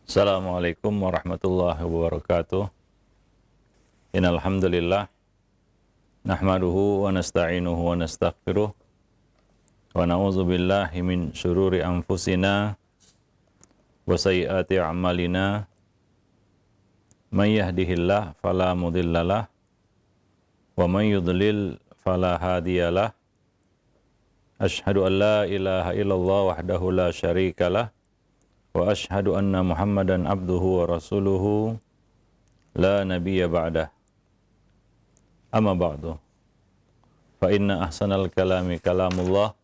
Assalamualaikum warahmatullahi wabarakatuh. Innal hamdalillah nahmaduhu wa nasta'inuhu wa nastaghfiruh wa na'udzu billahi min syururi anfusina wa sayyiati a'malina. May yahdihillah fala mudhillalah wa may yudlil fala hadiyalah. Asyhadu an la ilaha illallah wahdahu la syarikalah wa asyhadu anna Muhammadan abduhu wa rasuluhu la nabiyya ba'dah. Amma ba'du. Fa inna ahsanal kalami kalamullah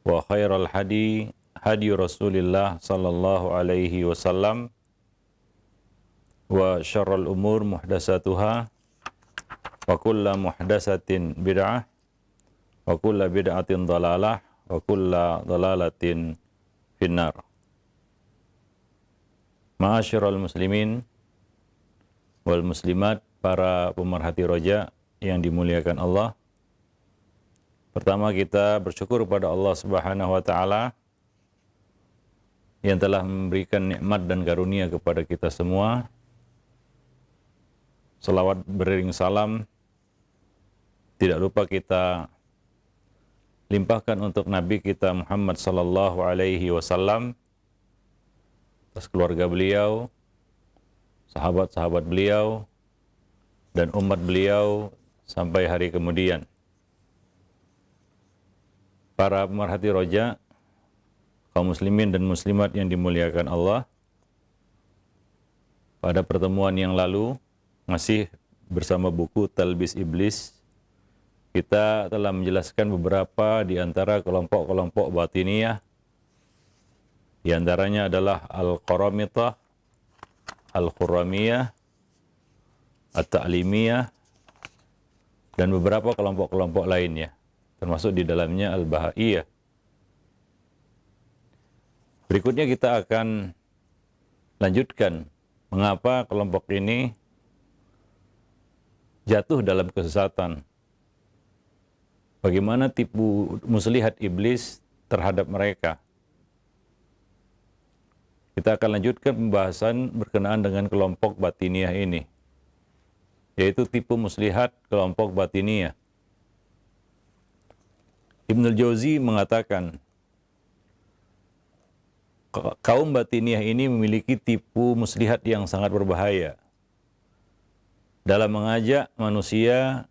wa khairal hadi hadi Rasulillah sallallahu alaihi wasallam wa syarrul umur muhdatsatuha wa kullu muhdatsatin bid'ah wa kullu bid'atin dhalalah wa kullu dhalalatin finnar. Ma'asyiral muslimin wal muslimat, para pemerhati roja yang dimuliakan Allah. Pertama, kita bersyukur kepada Allah Subhanahu wa taala yang telah memberikan nikmat dan karunia kepada kita semua. Selawat beriring salam tidak lupa kita limpahkan untuk Nabi kita Muhammad sallallahu alaihi wasallam, atas keluarga beliau, sahabat-sahabat beliau, dan umat beliau sampai hari kemudian. Para pemerhati roja, kaum muslimin dan muslimat yang dimuliakan Allah, pada pertemuan yang lalu, masih bersama buku Talbis Iblis, kita telah menjelaskan beberapa di antara kelompok-kelompok batiniyah. Di antaranya adalah Al-Qaramitah, Al-Khurramiyah, At-Ta'limiyah, dan beberapa kelompok-kelompok lainnya, termasuk di dalamnya Al-Bahaiyah. Berikutnya kita akan lanjutkan mengapa kelompok ini jatuh dalam kesesatan. Bagaimana tipu muslihat iblis terhadap mereka. Kita akan lanjutkan pembahasan berkenaan dengan kelompok batiniyah ini, yaitu tipu muslihat kelompok batiniyah. Ibnul Jauzi mengatakan, kaum batiniyah ini memiliki tipu muslihat yang sangat berbahaya dalam mengajak manusia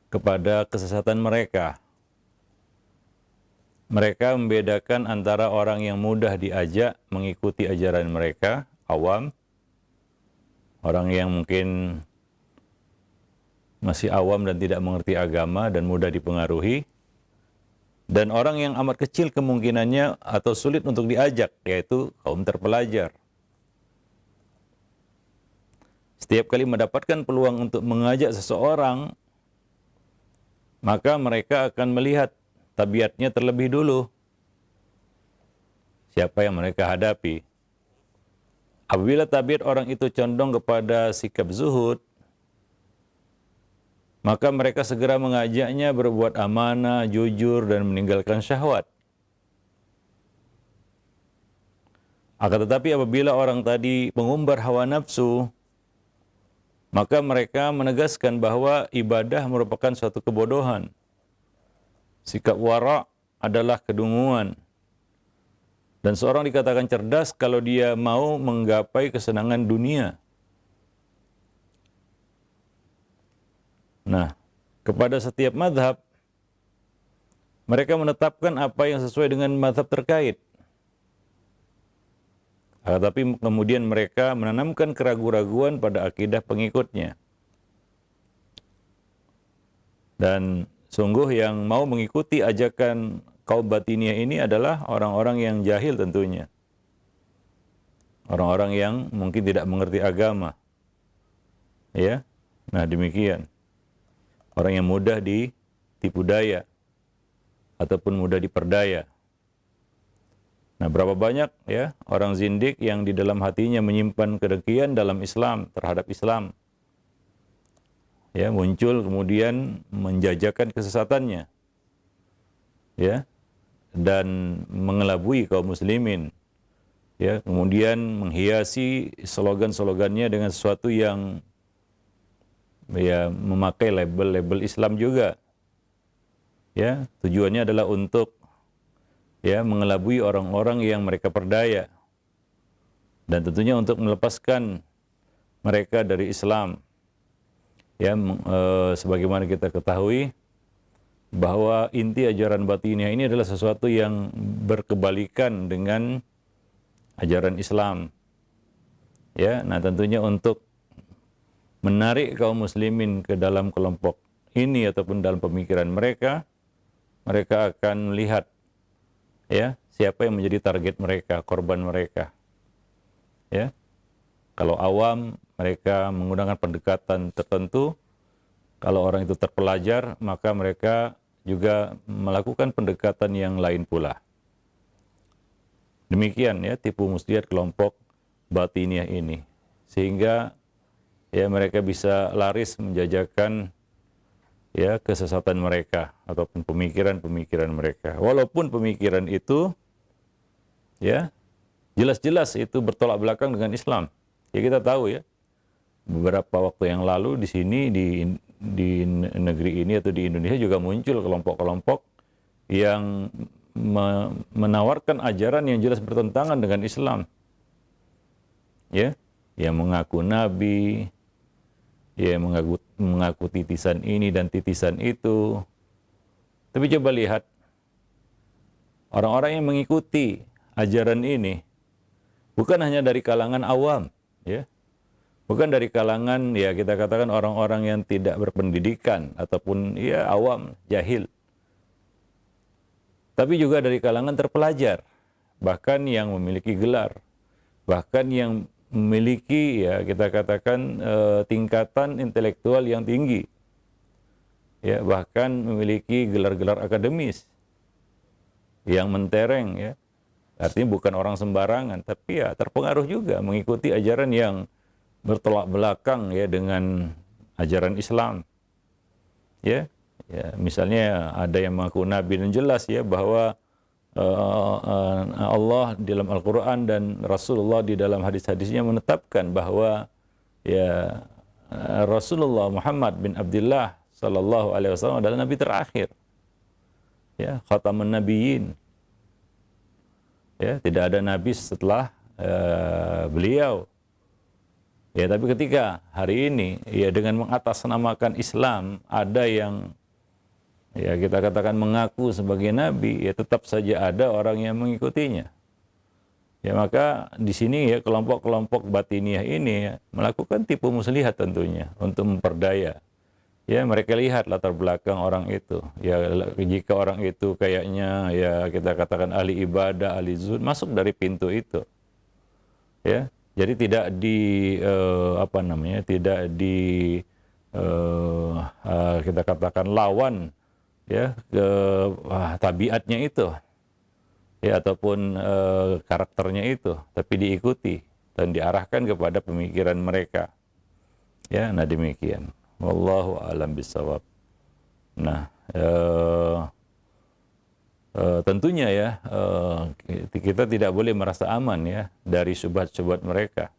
kepada kesesatan mereka. Mereka membedakan antara orang yang mudah diajak mengikuti ajaran mereka, awam, orang yang mungkin masih awam dan tidak mengerti agama dan mudah dipengaruhi, dan orang yang amat kecil kemungkinannya atau sulit untuk diajak, yaitu kaum terpelajar. Setiap kali mendapatkan peluang untuk mengajak seseorang, maka mereka akan melihat tabiatnya terlebih dulu, siapa yang mereka hadapi. Apabila tabiat orang itu condong kepada sikap zuhud, maka mereka segera mengajaknya berbuat amanah, jujur, dan meninggalkan syahwat. Akan tetapi apabila orang tadi mengumbar hawa nafsu, maka mereka menegaskan bahwa ibadah merupakan suatu kebodohan. Sikap wara' adalah kedunguan. Dan seorang dikatakan cerdas kalau dia mau menggapai kesenangan dunia. Nah, kepada setiap mazhab, mereka menetapkan apa yang sesuai dengan mazhab terkait. Tetapi kemudian mereka menanamkan keraguan-raguan pada akidah pengikutnya. Dan sungguh yang mau mengikuti ajakan kaum batiniyah ini adalah orang-orang yang jahil tentunya. Orang-orang yang mungkin tidak mengerti agama. Ya. Nah, demikian. Orang yang mudah ditipu daya ataupun mudah diperdaya. Nah, berapa banyak ya orang zindik yang di dalam hatinya menyimpan kedengkian dalam Islam, terhadap Islam. Ya, muncul kemudian menjajakan kesesatannya. Ya. Dan mengelabui kaum muslimin ya, kemudian menghiasi slogan-slogannya dengan sesuatu yang ya memakai label-label Islam juga. Ya, tujuannya adalah untuk ya mengelabui orang-orang yang mereka perdaya, dan tentunya untuk melepaskan mereka dari Islam. Ya, sebagaimana kita ketahui bahwa inti ajaran batiniah ini adalah sesuatu yang berkebalikan dengan ajaran Islam. Ya, nah tentunya untuk menarik kaum muslimin ke dalam kelompok ini ataupun dalam pemikiran mereka, mereka akan melihat ya siapa yang menjadi target mereka, korban mereka. Ya, kalau awam mereka menggunakan pendekatan tertentu, kalau orang itu terpelajar maka mereka juga melakukan pendekatan yang lain pula. Demikian ya tipu muslihat kelompok batiniah ini, sehingga ya mereka bisa laris menjajakan ya kesesatan mereka ataupun pemikiran-pemikiran mereka. Walaupun pemikiran itu ya jelas-jelas itu bertolak belakang dengan Islam. Ya kita tahu ya, beberapa waktu yang lalu di sini di negeri ini atau di Indonesia juga muncul kelompok-kelompok yang menawarkan ajaran yang jelas bertentangan dengan Islam. Ya, yang mengaku nabi, ya mengaku titisan ini dan titisan itu. Tapi coba lihat orang-orang yang mengikuti ajaran ini bukan hanya dari kalangan awam, ya. Bukan dari kalangan ya kita katakan orang-orang yang tidak berpendidikan ataupun ya awam, jahil. Tapi juga dari kalangan terpelajar, bahkan yang memiliki gelar, bahkan yang memiliki ya kita katakan tingkatan intelektual yang tinggi, ya bahkan memiliki gelar-gelar akademis yang mentereng, ya artinya bukan orang sembarangan, tapi ya terpengaruh juga mengikuti ajaran yang bertolak belakang ya dengan ajaran Islam, ya misalnya ada yang mengaku nabi dan jelas ya bahwa Allah di dalam Al-Quran dan Rasulullah di dalam hadis-hadisnya menetapkan bahwa ya Rasulullah Muhammad bin Abdullah sallallahu alaihi wasallam adalah nabi terakhir, ya khatamun nabiyyin, ya tidak ada nabi setelah beliau. Ya tapi ketika hari ini ya dengan mengatasnamakan Islam ada yang ya kita katakan mengaku sebagai nabi, ya tetap saja ada orang yang mengikutinya. Ya maka di sini ya kelompok-kelompok batiniah ini ya, melakukan tipu muslihat tentunya untuk memperdaya. Ya mereka lihat latar belakang orang itu. Ya jika orang itu kayaknya ya kita katakan ahli ibadah, ahli zuhud, masuk dari pintu itu. Ya, jadi tidak tidak di kita katakan lawan ya ke tabiatnya itu, ya ataupun karakternya itu, tapi diikuti dan diarahkan kepada pemikiran mereka. Ya, nah demikian. Wallahu a'lam bishawab. Nah, tentunya ya kita tidak boleh merasa aman ya dari syubhat-syubhat mereka.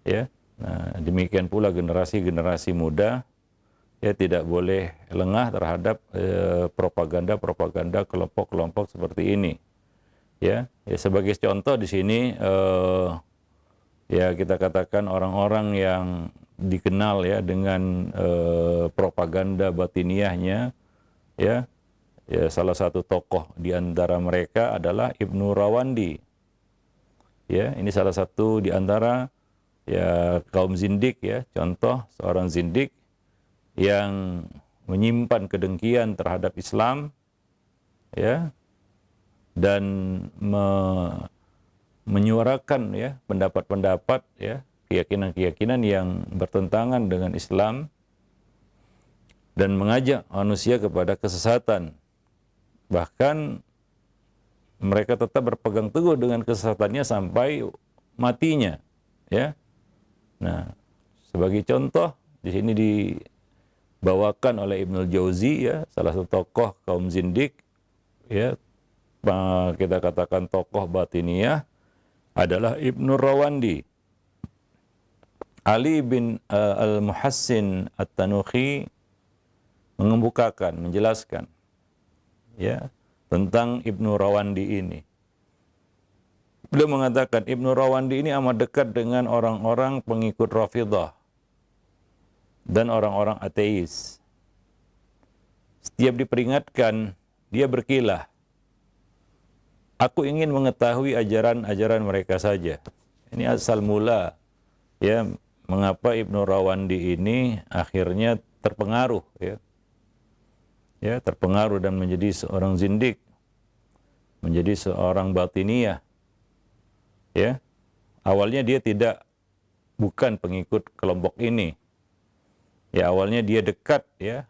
Ya, nah demikian pula generasi-generasi muda ya tidak boleh lengah terhadap propaganda-propaganda kelompok-kelompok seperti ini. Ya, sebagai contoh di sini ya kita katakan orang-orang yang dikenal ya dengan propaganda batiniahnya, ya salah satu tokoh di antara mereka adalah Ibnu Rawandi. Ya, ini salah satu di antara ya kaum zindik ya, contoh seorang zindik yang menyimpan kedengkian terhadap Islam, ya, dan menyuarakan ya pendapat-pendapat ya keyakinan-keyakinan yang bertentangan dengan Islam dan mengajak manusia kepada kesesatan. Bahkan mereka tetap berpegang teguh dengan kesesatannya sampai matinya, ya. Nah, sebagai contoh di sini dibawakan oleh Ibnul Jauzi ya, salah satu tokoh kaum zindik ya, kita katakan tokoh batiniah adalah Ibnu Rawandi. Ali bin Al-Muhassin At-Tanuhi mengemukakan, menjelaskan ya tentang Ibnu Rawandi ini. Beliau mengatakan Ibnu Rawandi ini amat dekat dengan orang-orang pengikut Rafidhah dan orang-orang ateis. Setiap diperingatkan, dia berkilah. Aku ingin mengetahui ajaran-ajaran mereka saja. Ini asal mula ya mengapa Ibnu Rawandi ini akhirnya terpengaruh ya terpengaruh dan menjadi seorang zindik, menjadi seorang batiniyah. Ya, awalnya dia bukan pengikut kelompok ini. Ya, awalnya dia dekat ya,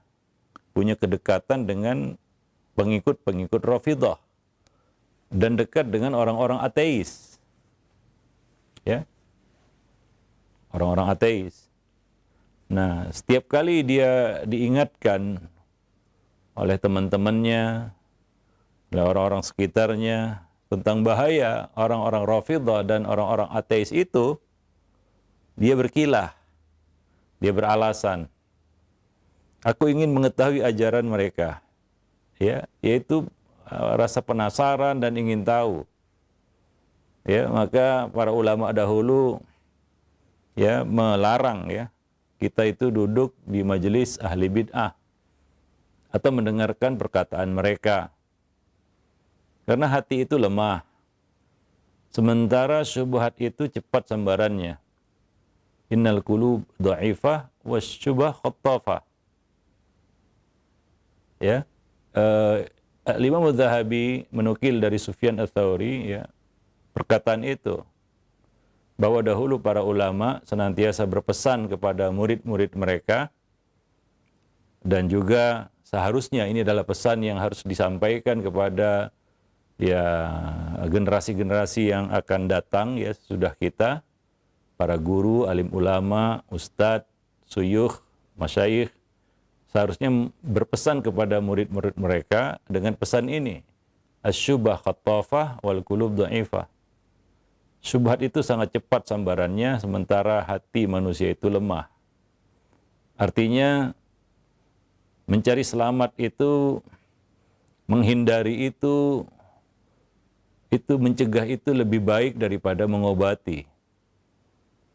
punya kedekatan dengan pengikut-pengikut Rafidhah dan dekat dengan orang-orang ateis. Ya. Orang-orang ateis. Nah, setiap kali dia diingatkan oleh teman-temannya, oleh orang-orang sekitarnya tentang bahaya orang-orang Rafidhah dan orang-orang ateis itu, dia berkilah, dia beralasan, aku ingin mengetahui ajaran mereka, ya, yaitu rasa penasaran dan ingin tahu. Ya, maka para ulama dahulu ya melarang ya kita itu duduk di majelis ahli bid'ah atau mendengarkan perkataan mereka. Karena hati itu lemah. Sementara syubhat itu cepat sambarannya. Innal qulub dha'ifah wasyubah khattafah. Ya. Imam Az-Zahabi menukil dari Sufyan Ats-Tsauri ya perkataan itu, bahwa dahulu para ulama senantiasa berpesan kepada murid-murid mereka, dan juga seharusnya ini adalah pesan yang harus disampaikan kepada ya generasi-generasi yang akan datang ya sudah kita, para guru, alim ulama, ustadz, suyukh, masyayikh, seharusnya berpesan kepada murid-murid mereka dengan pesan ini, asyubah khattafah wal qulub dha'ifah. Syubhat itu sangat cepat sambarannya, sementara hati manusia itu lemah. Artinya mencari selamat itu, menghindari itu mencegah itu lebih baik daripada mengobati.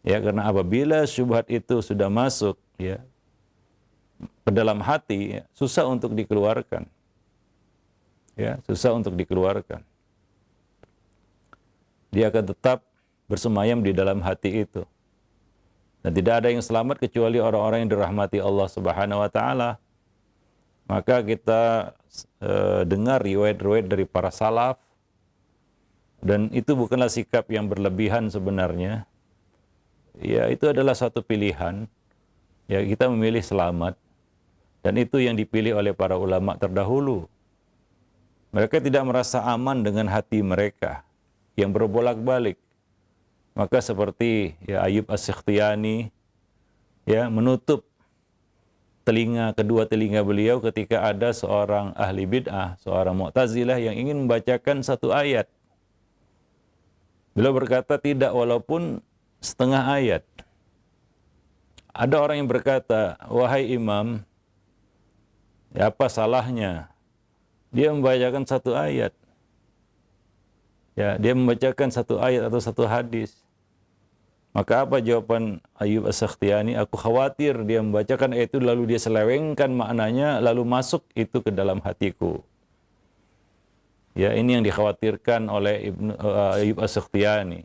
Ya, karena apabila syubhat itu sudah masuk ya ke dalam hati, ya, susah untuk dikeluarkan. Ya, susah untuk dikeluarkan. Dia akan tetap bersemayam di dalam hati itu. Dan tidak ada yang selamat kecuali orang-orang yang dirahmati Allah Subhanahu wa taala. Maka kita dengar riwayat-riwayat dari para salaf, dan itu bukanlah sikap yang berlebihan sebenarnya. Ya, itu adalah satu pilihan. Ya, kita memilih selamat. Dan itu yang dipilih oleh para ulama terdahulu. Mereka tidak merasa aman dengan hati mereka yang berbolak-balik. Maka seperti ya Ayyub As-Sikhtiyani ya menutup kedua telinga beliau ketika ada seorang ahli bid'ah, seorang Mu'tazilah yang ingin membacakan satu ayat. Beliau berkata tidak, walaupun setengah ayat. Ada orang yang berkata, wahai imam, ya apa salahnya dia membacakan satu ayat? Ya, dia membacakan satu ayat atau satu hadis. Maka apa jawaban Ayyub As-Sikhtiyani? Aku khawatir dia membacakan ayat itu lalu dia selewengkan maknanya, lalu masuk itu ke dalam hatiku. Ya, ini yang dikhawatirkan oleh Ayyub As-Sikhtiyani.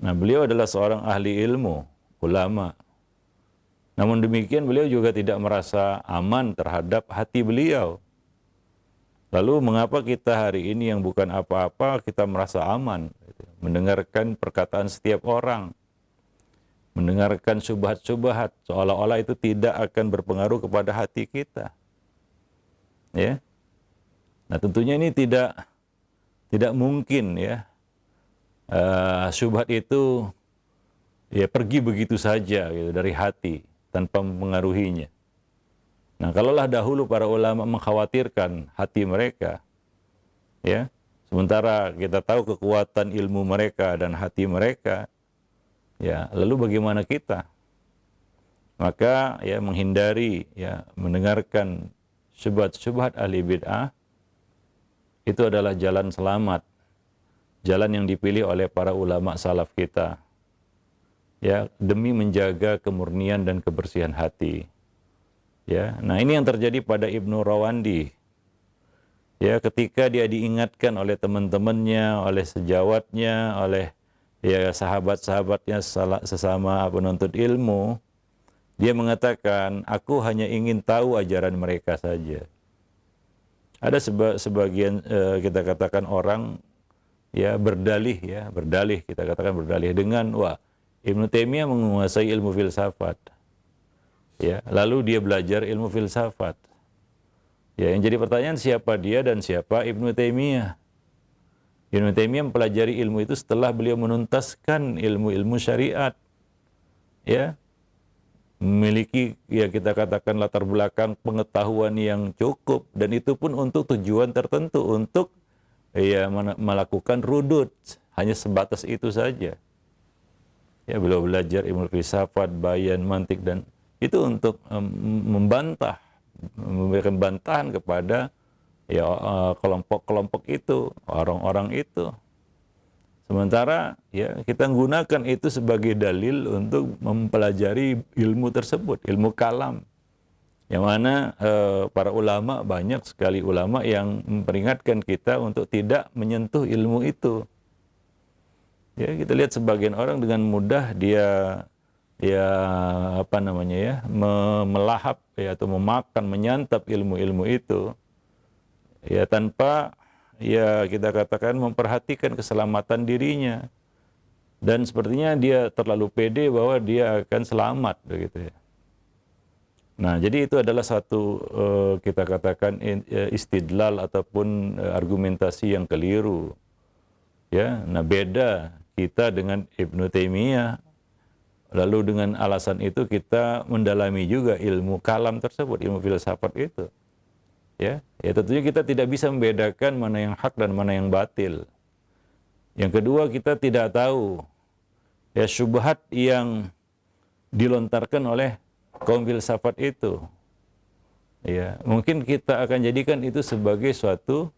Nah, beliau adalah seorang ahli ilmu, ulama. Namun demikian beliau juga tidak merasa aman terhadap hati beliau. Lalu mengapa kita hari ini yang bukan apa-apa kita merasa aman? Mendengarkan perkataan setiap orang, mendengarkan syubhat-syubhat, seolah-olah itu tidak akan berpengaruh kepada hati kita. Ya. Nah, tentunya ini tidak mungkin ya. Syubhat itu ya pergi begitu saja gitu, dari hati tanpa mempengaruhinya. Nah, kalaulah dahulu para ulama mengkhawatirkan hati mereka, ya, Sementara kita tahu kekuatan ilmu mereka dan hati mereka, ya, lalu bagaimana kita? Maka ya menghindari ya mendengarkan syubhat-syubhat ahli bid'ah itu adalah jalan selamat, jalan yang dipilih oleh para ulama salaf kita. Ya, demi menjaga kemurnian dan kebersihan hati. Ya, nah ini yang terjadi pada Ibnu Rawandi. Ya, ketika dia diingatkan oleh teman-temannya, oleh sejawatnya, oleh ya sahabat-sahabatnya sesama penuntut ilmu, dia mengatakan, aku hanya ingin tahu ajaran mereka saja. Ada sebagian kita katakan orang ya berdalih kita katakan berdalih dengan wah Ibnu Taimiyah menguasai ilmu filsafat. Ya, lalu dia belajar ilmu filsafat. Ya, yang jadi pertanyaan siapa dia dan siapa Ibnu Taimiyah? Ibnu Taimiyah mempelajari ilmu itu setelah beliau menuntaskan ilmu-ilmu syariat. Ya, memiliki ya kita katakan latar belakang pengetahuan yang cukup dan itu pun untuk tujuan tertentu untuk ya melakukan rudud, hanya sebatas itu saja. Ya, beliau belajar ilmu filsafat, bayan, mantik dan itu untuk membantah, memberikan bantahan kepada ya kelompok-kelompok itu, orang-orang itu. Sementara ya kita gunakan itu sebagai dalil untuk mempelajari ilmu tersebut, ilmu kalam. Yang mana para ulama, banyak sekali ulama yang memperingatkan kita untuk tidak menyentuh ilmu itu. Ya, kita lihat sebagian orang dengan mudah dia ya apa namanya ya, melahap ya atau memakan, menyantap ilmu-ilmu itu. Ya tanpa ya kita katakan memperhatikan keselamatan dirinya dan sepertinya dia terlalu pede bahwa dia akan selamat begitu ya. Nah, jadi itu adalah satu kita katakan istidlal ataupun argumentasi yang keliru. Ya, nah beda kita dengan Ibnu Taimiyah. Lalu dengan alasan itu kita mendalami juga ilmu kalam tersebut, ilmu filsafat itu. Ya tentunya kita tidak bisa membedakan mana yang hak dan mana yang batil. Yang kedua, kita tidak tahu ya syubhat yang dilontarkan oleh kaum filsafat itu. Ya, mungkin kita akan jadikan itu sebagai suatu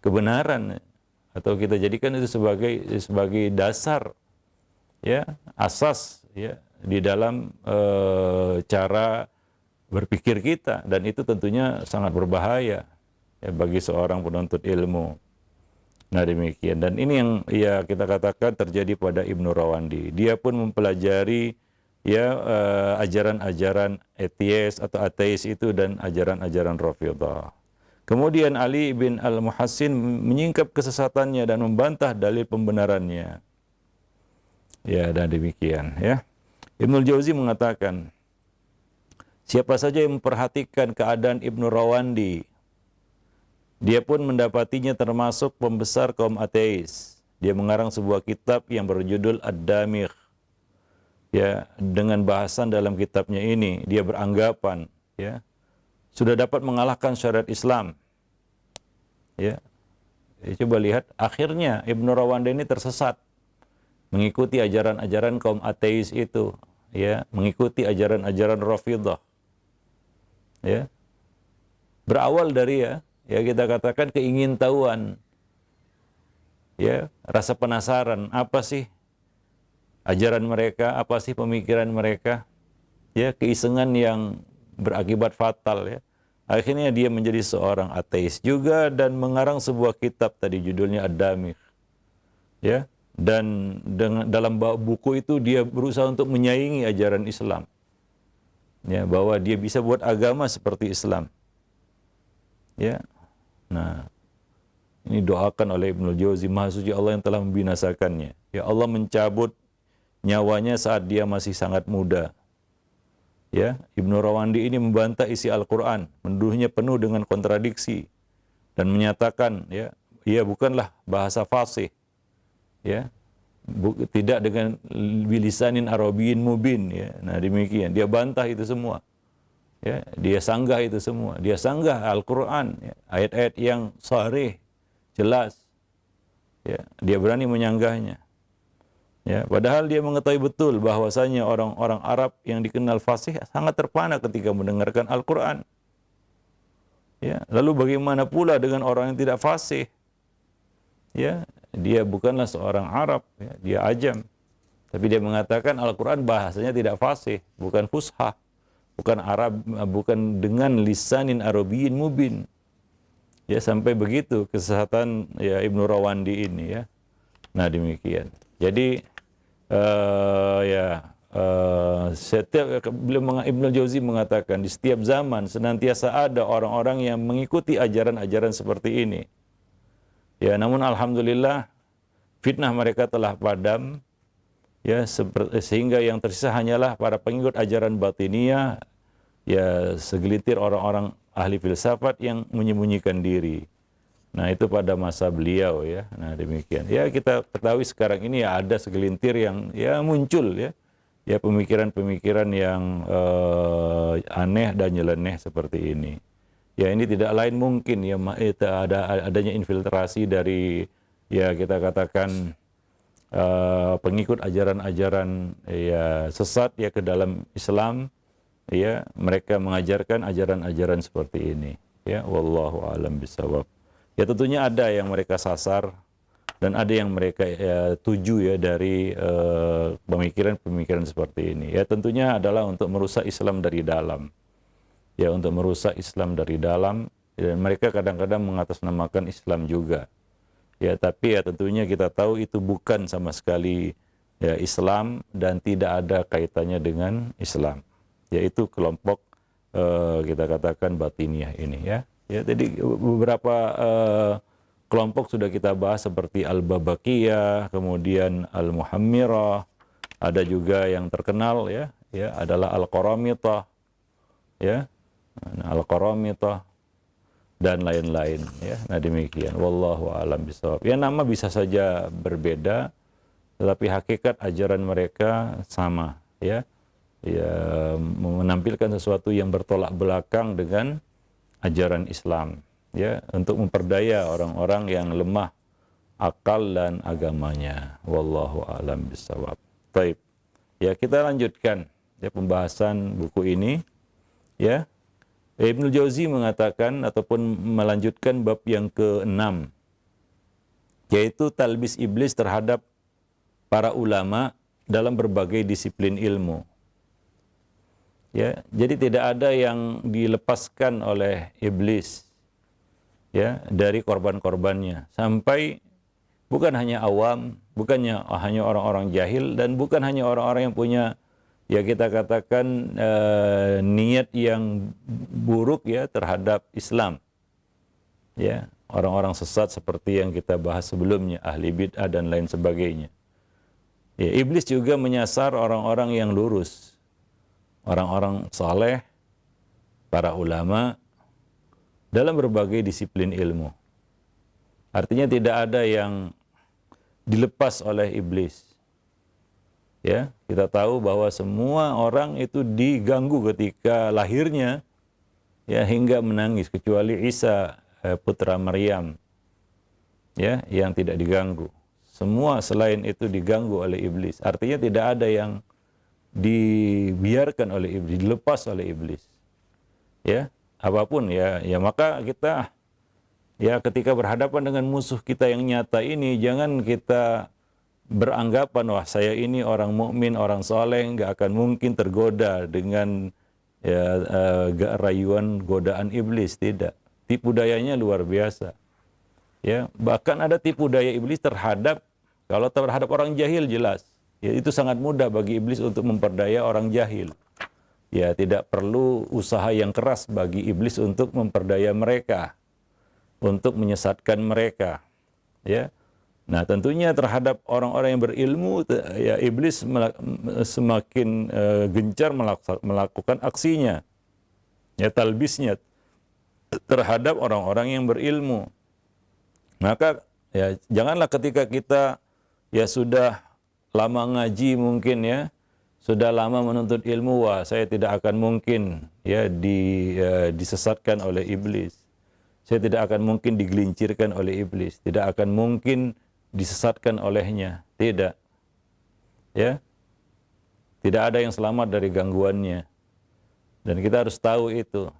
kebenaran atau kita jadikan itu sebagai dasar ya, asas ya di dalam cara berpikir kita dan itu tentunya sangat berbahaya ya bagi seorang penuntut ilmu. Nah demikian, dan ini yang ya kita katakan terjadi pada Ibnu Rawandi. Dia pun mempelajari ya ajaran-ajaran ateis atau ateis itu dan ajaran-ajaran Rafidhah. Kemudian Ali bin Al-Muhassin menyingkap kesesatannya dan membantah dalil pembenarannya. Ya, dan demikian ya. Ibnul Jauzi mengatakan, siapa saja yang memperhatikan keadaan Ibnu Rawandi, dia pun mendapatinya termasuk pembesar kaum ateis. Dia mengarang sebuah kitab yang berjudul Ad-Damigh. Ya, dengan bahasan dalam kitabnya ini, dia beranggapan, ya, sudah dapat mengalahkan syariat Islam. Ya, coba lihat, akhirnya Ibnu Rawandi ini tersesat, mengikuti ajaran-ajaran kaum ateis itu, ya, mengikuti ajaran-ajaran Rafidhah. Ya, berawal dari ya kita katakan keingintahuan, ya, rasa penasaran, apa sih ajaran mereka, apa sih pemikiran mereka, ya, keisengan yang berakibat fatal ya. Akhirnya dia menjadi seorang ateis juga dan mengarang sebuah kitab tadi judulnya Ad-Damigh. Ya, dan dalam buku itu dia berusaha untuk menyaingi ajaran Islam. Ya, bahwa dia bisa buat agama seperti Islam. Ya. Nah, ini doakan oleh Ibnu Jauzi, Maha Suci Allah yang telah membinasakannya. Ya Allah mencabut nyawanya saat dia masih sangat muda. Ya, Ibnu Rawandi ini membantah isi Al-Qur'an, menuduhnya penuh dengan kontradiksi dan menyatakan ya, ia bukanlah bahasa fasih. Ya. Tidak dengan bilisanin Arabiyyin mubin ya. Nah, demikian dia bantah itu semua. Ya, dia sanggah itu semua. Dia sanggah Al-Qur'an ya, ayat-ayat yang sharih, jelas Ya, dia berani menyanggahnya. Ya, padahal dia mengetahui betul bahwasanya orang-orang Arab yang dikenal fasih sangat terpana ketika mendengarkan Al-Quran. Ya, lalu bagaimana pula dengan orang yang tidak fasih? Ya, dia bukanlah seorang Arab, ya, dia ajam. Tapi dia mengatakan Al-Quran bahasanya tidak fasih, bukan fushah, bukan Arab, bukan dengan lisanin Arabiyyin mubin. Ya, sampai begitu kesesatan ya Ibnu Rawandi ini ya. Nah, demikian. Jadi setiap Ibnu Jauzi mengatakan di setiap zaman senantiasa ada orang-orang yang mengikuti ajaran-ajaran seperti ini. Ya, namun alhamdulillah fitnah mereka telah padam. Ya, sehingga yang tersisa hanyalah para pengikut ajaran batiniyah, ya segelintir orang-orang ahli filsafat yang menyembunyikan diri. Nah, itu pada masa beliau ya. Nah, demikian. Ya, kita ketahui sekarang ini ya ada segelintir yang ya muncul ya. Ya, pemikiran-pemikiran yang aneh dan nyeleneh seperti ini. Ya, ini tidak lain mungkin ya adanya infiltrasi dari ya kita katakan pengikut ajaran-ajaran ya sesat ya ke dalam Islam, ya mereka mengajarkan ajaran-ajaran seperti ini. Ya, wallahu alam bisawab. Ya, tentunya ada yang mereka sasar dan ada yang mereka tuju ya dari pemikiran-pemikiran seperti ini. Ya, tentunya adalah untuk merusak Islam dari dalam. Ya, untuk merusak Islam dari dalam, dan mereka kadang-kadang mengatasnamakan Islam juga. Ya, tapi ya tentunya kita tahu itu bukan sama sekali ya Islam dan tidak ada kaitannya dengan Islam. Yaitu kelompok kita katakan batiniyah ini ya. Ya, jadi beberapa kelompok sudah kita bahas seperti Al-Babakiyah, kemudian Al-Muhammirah, ada juga yang terkenal ya adalah Al-Qaramitah ya. Al-Qaramitah dan lain-lain ya. Nah, demikian wallahu alam bisawab. Ya, nama bisa saja berbeda tetapi hakikat ajaran mereka sama ya. Ya, menampilkan sesuatu yang bertolak belakang dengan ajaran Islam ya, untuk memperdaya orang-orang yang lemah akal dan agamanya. Wallahu alam bisawab. Baik. Ya, kita lanjutkan ya pembahasan buku ini ya. Ibnu Jauzi mengatakan ataupun melanjutkan bab yang ke-6, yaitu talbis iblis terhadap para ulama dalam berbagai disiplin ilmu. Ya, jadi tidak ada yang dilepaskan oleh iblis ya dari korban-korbannya, sampai bukan hanya awam, bukannya hanya orang-orang jahil, dan bukan hanya orang-orang yang punya ya kita katakan niat yang buruk ya terhadap Islam. Ya, orang-orang sesat seperti yang kita bahas sebelumnya, ahli bid'ah dan lain sebagainya. Ya, iblis juga menyasar orang-orang yang lurus, orang-orang saleh, para ulama dalam berbagai disiplin ilmu. Artinya tidak ada yang dilepas oleh iblis. Ya, kita tahu bahwa semua orang itu diganggu ketika lahirnya ya hingga menangis, kecuali Isa putra Maryam ya yang tidak diganggu. Semua selain itu diganggu oleh iblis. Artinya tidak ada yang dibiarkan oleh iblis, dilepas oleh iblis. Ya, apapun ya maka kita ya ketika berhadapan dengan musuh kita yang nyata ini, jangan kita beranggapan wah saya ini orang mukmin, orang soleh, nggak akan mungkin tergoda dengan rayuan godaan iblis. Tidak, tipu dayanya luar biasa. Ya, bahkan ada tipu daya iblis terhadap orang jahil jelas. Ya, itu sangat mudah bagi iblis untuk memperdaya orang jahil. Ya, tidak perlu usaha yang keras bagi iblis untuk memperdaya mereka, untuk menyesatkan mereka. Ya. Nah, tentunya terhadap orang-orang yang berilmu, ya iblis semakin gencar melakukan aksinya, ya talbisnya terhadap orang-orang yang berilmu. Maka ya janganlah ketika kita ya sudah lama ngaji mungkin ya, sudah lama menuntut ilmu, wah saya tidak akan mungkin ya disesatkan oleh iblis. Saya tidak akan mungkin digelincirkan oleh iblis, tidak akan mungkin disesatkan olehnya. Tidak. Ya. Tidak ada yang selamat dari gangguannya. Dan kita harus tahu itu.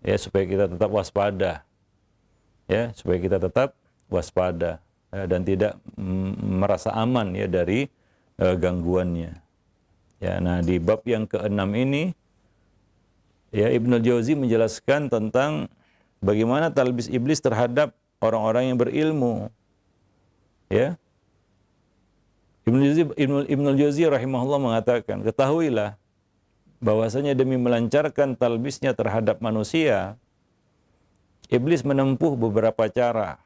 Ya, supaya kita tetap waspada. Ya, supaya kita tetap waspada ya, dan tidak merasa aman ya dari gangguannya. Ya, nah di bab yang ke-6 ini ya Ibnu Jauzi menjelaskan tentang bagaimana talbis iblis terhadap orang-orang yang berilmu. Ya. Ibnu Jauzi rahimahullah mengatakan, ketahuilah bahwasanya demi melancarkan talbisnya terhadap manusia, iblis menempuh beberapa cara.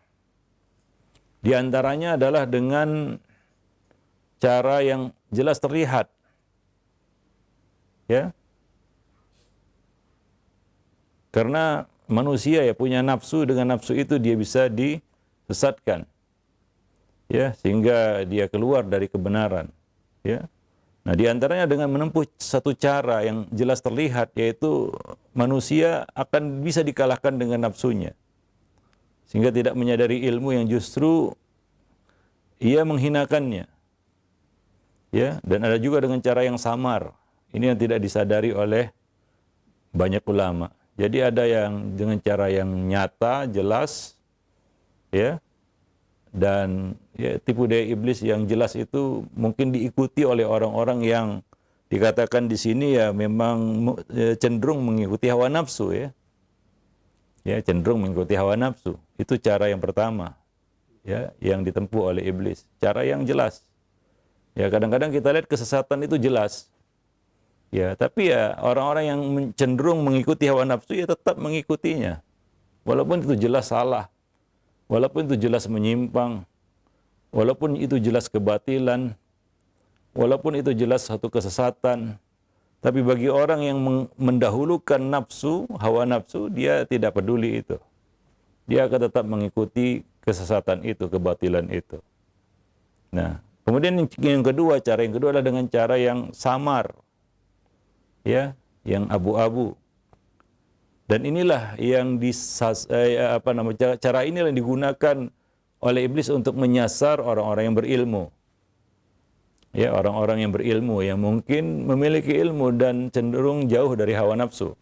Di antaranya adalah dengan cara yang jelas terlihat. Ya. Karena manusia ya punya nafsu, dengan nafsu itu dia bisa disesatkan. Ya, sehingga dia keluar dari kebenaran. Ya. Nah, di antaranya dengan menempuh satu cara yang jelas terlihat, yaitu manusia akan bisa dikalahkan dengan nafsunya. Sehingga tidak menyadari ilmu yang justru ia menghinakannya. Ya, dan ada juga dengan cara yang samar. Ini yang tidak disadari oleh banyak ulama. Jadi ada yang dengan cara yang nyata, jelas, ya, dan ya, tipu daya iblis yang jelas itu mungkin diikuti oleh orang-orang yang dikatakan di sini ya memang cenderung mengikuti hawa nafsu ya. Ya, cenderung mengikuti hawa nafsu. Itu cara yang pertama. Ya, yang ditempuh oleh iblis. Cara yang jelas. Ya, kadang-kadang kita lihat kesesatan itu jelas. Ya, tapi ya orang-orang yang cenderung mengikuti hawa nafsu ya tetap mengikutinya. Walaupun itu jelas salah. Walaupun itu jelas menyimpang. Walaupun itu jelas kebatilan. Walaupun itu jelas satu kesesatan. Tapi bagi orang yang mendahulukan nafsu, hawa nafsu, dia tidak peduli itu. Dia akan tetap mengikuti kesesatan itu, kebatilan itu. Nah, kemudian yang kedua, cara yang kedua adalah dengan cara yang samar. Ya, yang abu-abu. Dan inilah yang cara inilah yang digunakan oleh iblis untuk menyasar orang-orang yang berilmu. Ya, orang-orang yang berilmu yang mungkin memiliki ilmu dan cenderung jauh dari hawa nafsu.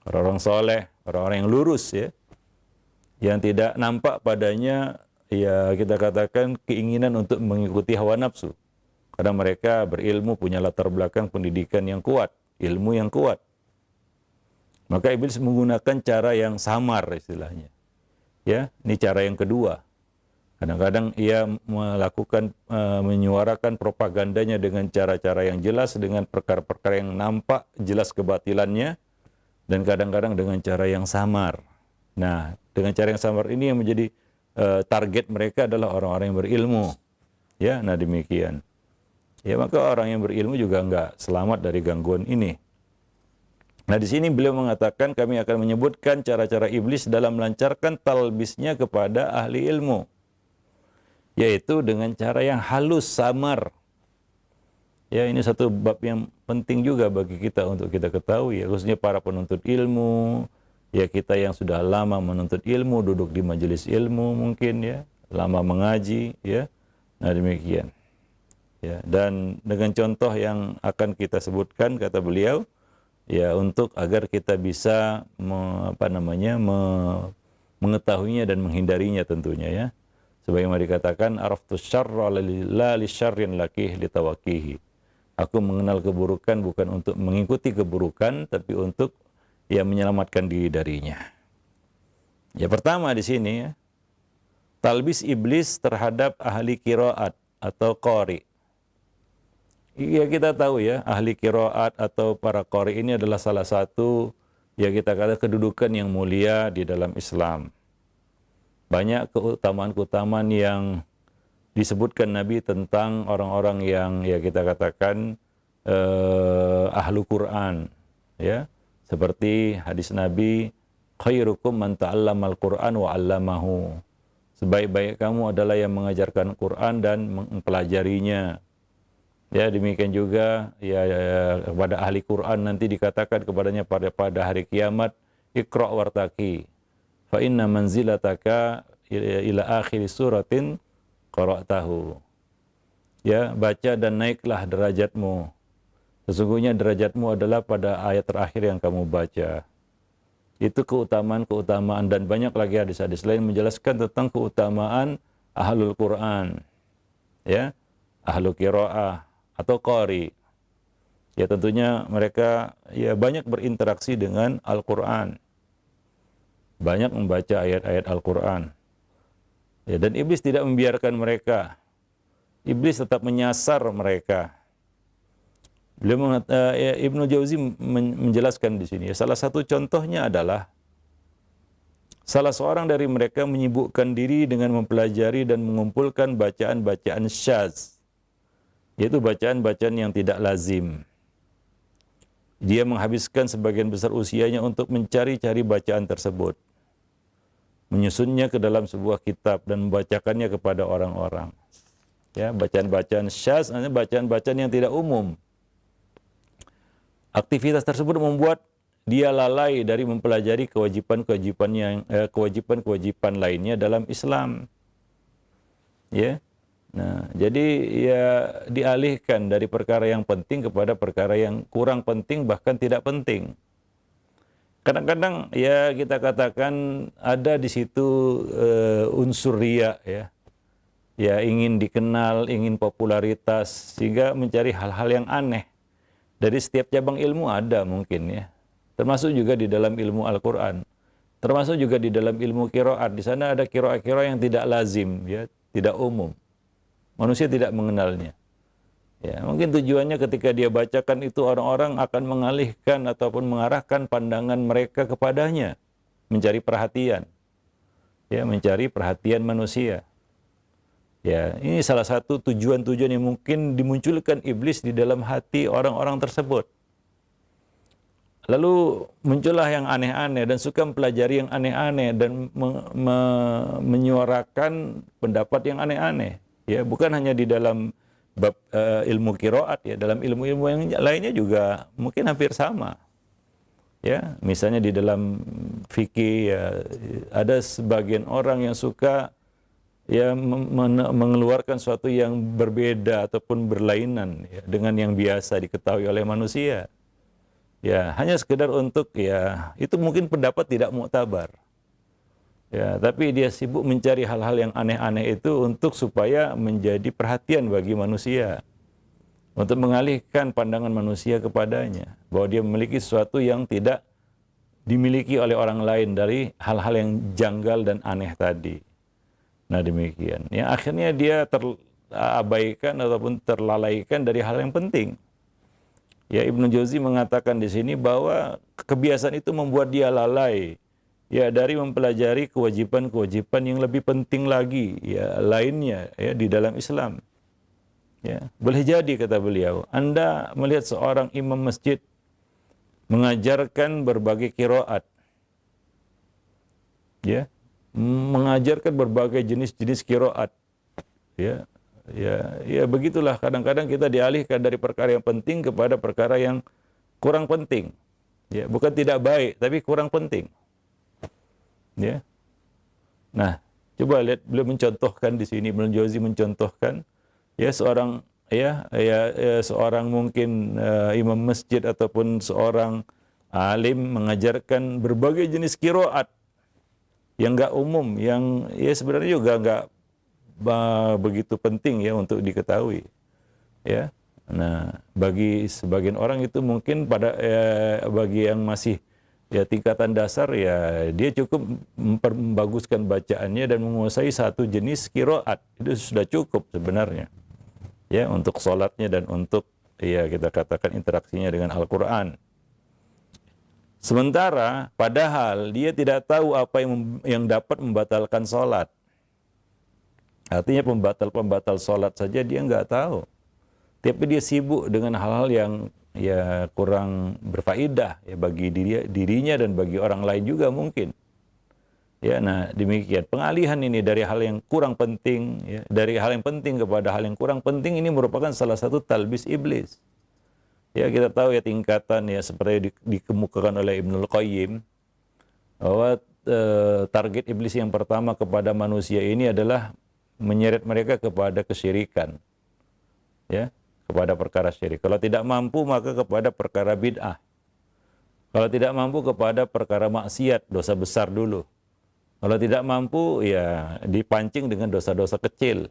Orang-orang soleh, orang-orang yang lurus ya. Yang tidak nampak padanya ya kita katakan keinginan untuk mengikuti hawa nafsu. Karena mereka berilmu, punya latar belakang pendidikan yang kuat, ilmu yang kuat. Maka iblis menggunakan cara yang samar istilahnya. Ya, ini cara yang kedua. Kadang-kadang ia melakukan menyuarakan propagandanya dengan cara-cara yang jelas, dengan perkara-perkara yang nampak jelas kebatilannya, dan kadang-kadang dengan cara yang samar. Nah, dengan cara yang samar ini yang menjadi target mereka adalah orang-orang yang berilmu. Ya, nah demikian. Ya, maka orang yang berilmu juga enggak selamat dari gangguan ini. Nah, di sini beliau mengatakan kami akan menyebutkan cara-cara iblis dalam melancarkan talbisnya kepada ahli ilmu. Yaitu dengan cara yang halus, samar. Ya, ini satu bab yang penting juga bagi kita untuk kita ketahui, ya, khususnya para penuntut ilmu, ya kita yang sudah lama menuntut ilmu, duduk di majelis ilmu mungkin ya, lama mengaji, ya. Nah, demikian. Ya, dan dengan contoh yang akan kita sebutkan kata beliau, ya untuk agar kita bisa mengetahuinya dan menghindarinya tentunya ya. Sebagaimana dikatakan araftus syarra la lisyarrin lakih litawakihi. Aku mengenal keburukan bukan untuk mengikuti keburukan tapi untuk ya menyelamatkan diri darinya. Ya pertama di sini ya, talbis iblis terhadap ahli qiraat atau qari. Ya kita tahu ya, ahli qiraat atau para qari ini adalah salah satu ya kita kata kedudukan yang mulia di dalam Islam. Banyak keutamaan-keutamaan yang disebutkan Nabi tentang orang-orang yang ya kita katakan ahlu Quran ya. Seperti hadis Nabi, khairukum man ta'allamal Qur'an wa 'allamahu. Sebaik-baik kamu adalah yang mengajarkan Quran dan mempelajarinya. Ya, demikian juga ya kepada ahli Quran nanti dikatakan kepadanya pada hari kiamat, Iqra' wartaqi. Fa inna manzilataka ila akhir suratin qara'tahu. Ya, baca dan naiklah derajatmu. Sesungguhnya derajatmu adalah pada ayat terakhir yang kamu baca. Itu keutamaan-keutamaan dan banyak lagi hadis-hadis lain menjelaskan tentang keutamaan ahlul Quran. Ya, ahlu qiraah atau qari. Ya tentunya mereka ya banyak berinteraksi dengan Al-Quran. Banyak membaca ayat-ayat Al-Quran. Ya, dan iblis tidak membiarkan mereka. Iblis tetap menyasar mereka. Ibnu Jauzi menjelaskan di sini. Salah satu contohnya adalah salah seorang dari mereka menyibukkan diri dengan mempelajari dan mengumpulkan bacaan-bacaan syadz, yaitu bacaan-bacaan yang tidak lazim. Dia menghabiskan sebagian besar usianya untuk mencari-cari bacaan tersebut, menyusunnya ke dalam sebuah kitab dan membacakannya kepada orang-orang. Ya, bacaan-bacaan syadz, bacaan-bacaan yang tidak umum. Aktivitas tersebut membuat dia lalai dari mempelajari kewajiban-kewajiban lainnya dalam Islam. Ya. Nah, jadi ya dialihkan dari perkara yang penting kepada perkara yang kurang penting bahkan tidak penting. Kadang-kadang ya kita katakan ada di situ unsur riya ya. Ya ingin dikenal, ingin popularitas sehingga mencari hal-hal yang aneh. Dari setiap cabang ilmu ada mungkin ya. Termasuk juga di dalam ilmu Al-Quran. Termasuk juga di dalam ilmu qiraat. Di sana ada qiraat-qiraat yang tidak lazim, ya, tidak umum. Manusia tidak mengenalnya. Ya, mungkin tujuannya ketika dia bacakan itu orang-orang akan mengalihkan ataupun mengarahkan pandangan mereka kepadanya, mencari perhatian. Ya, mencari perhatian manusia. Ya, ini salah satu tujuan-tujuan yang mungkin dimunculkan iblis di dalam hati orang-orang tersebut. Lalu muncullah yang aneh-aneh dan suka mempelajari yang aneh-aneh dan menyuarakan pendapat yang aneh-aneh. Ya, bukan hanya di dalam bab ilmu qiraat ya, dalam ilmu-ilmu yang lainnya juga mungkin hampir sama. Ya, misalnya di dalam fikih ya, ada sebagian orang yang suka ya mengeluarkan sesuatu yang berbeda ataupun berlainan ya, dengan yang biasa diketahui oleh manusia. Ya, hanya sekedar untuk ya itu mungkin pendapat tidak muktabar. Ya, tapi dia sibuk mencari hal-hal yang aneh-aneh itu untuk supaya menjadi perhatian bagi manusia. Untuk mengalihkan pandangan manusia kepadanya bahwa dia memiliki sesuatu yang tidak dimiliki oleh orang lain dari hal-hal yang janggal dan aneh tadi. Nah demikian. Ya akhirnya dia terabaikan ataupun terlalaikan dari hal yang penting. Ya Ibnu Jauzi mengatakan di sini bahwa kebiasaan itu membuat dia lalai. Ya dari mempelajari kewajiban-kewajiban yang lebih penting lagi ya lainnya ya di dalam Islam. Ya, boleh jadi kata beliau, Anda melihat seorang imam masjid mengajarkan berbagai qiraat. Ya, mengajarkan berbagai jenis-jenis qiraat. Ya, begitulah kadang-kadang kita dialihkan dari perkara yang penting kepada perkara yang kurang penting. Ya, bukan tidak baik, tapi kurang penting. Ya. Nah, coba lihat beliau mencontohkan di sini, Ibnu Jauzi mencontohkan ya seorang seorang mungkin imam masjid ataupun seorang alim mengajarkan berbagai jenis qiraat yang enggak umum, yang ya sebenarnya juga enggak begitu penting ya untuk diketahui. Ya. Nah, bagi sebagian orang itu mungkin bagi yang masih ya tingkatan dasar ya dia cukup membaguskan bacaannya dan menguasai satu jenis qiraat. Itu sudah cukup sebenarnya. Ya, untuk sholatnya dan untuk ya kita katakan interaksinya dengan Al-Qur'an. Sementara padahal dia tidak tahu apa yang dapat membatalkan sholat. Artinya pembatal-pembatal sholat saja dia nggak tahu. Tapi dia sibuk dengan hal-hal yang ya kurang berfaedah ya bagi dirinya dan bagi orang lain juga mungkin. Ya, nah demikian pengalihan ini dari hal yang kurang penting ya, dari hal yang penting kepada hal yang kurang penting ini merupakan salah satu talbis iblis. Ya kita tahu ya tingkatan ya seperti dikemukakan oleh Ibnul Qayyim bahwa target iblis yang pertama kepada manusia ini adalah menyeret mereka kepada kesyirikan, ya, kepada perkara syirik. Kalau tidak mampu maka kepada perkara bid'ah. Kalau tidak mampu kepada perkara maksiat, dosa besar dulu. Kalau tidak mampu ya dipancing dengan dosa-dosa kecil.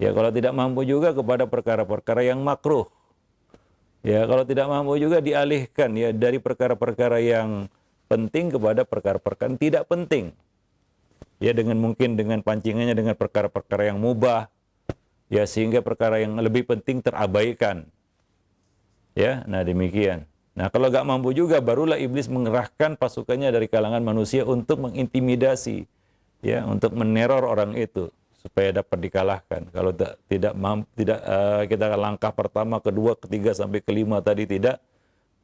Ya, kalau tidak mampu juga kepada perkara-perkara yang makruh. Ya, kalau tidak mampu juga dialihkan ya dari perkara-perkara yang penting kepada perkara-perkara yang tidak penting. Ya, dengan mungkin dengan pancingannya dengan perkara-perkara yang mubah. Ya, sehingga perkara yang lebih penting terabaikan. Ya, nah demikian. Nah, kalau nggak mampu juga barulah iblis mengerahkan pasukannya dari kalangan manusia untuk mengintimidasi, ya, untuk meneror orang itu supaya dapat dikalahkan. Kalau tidak kita langkah pertama, kedua, ketiga sampai kelima tadi tidak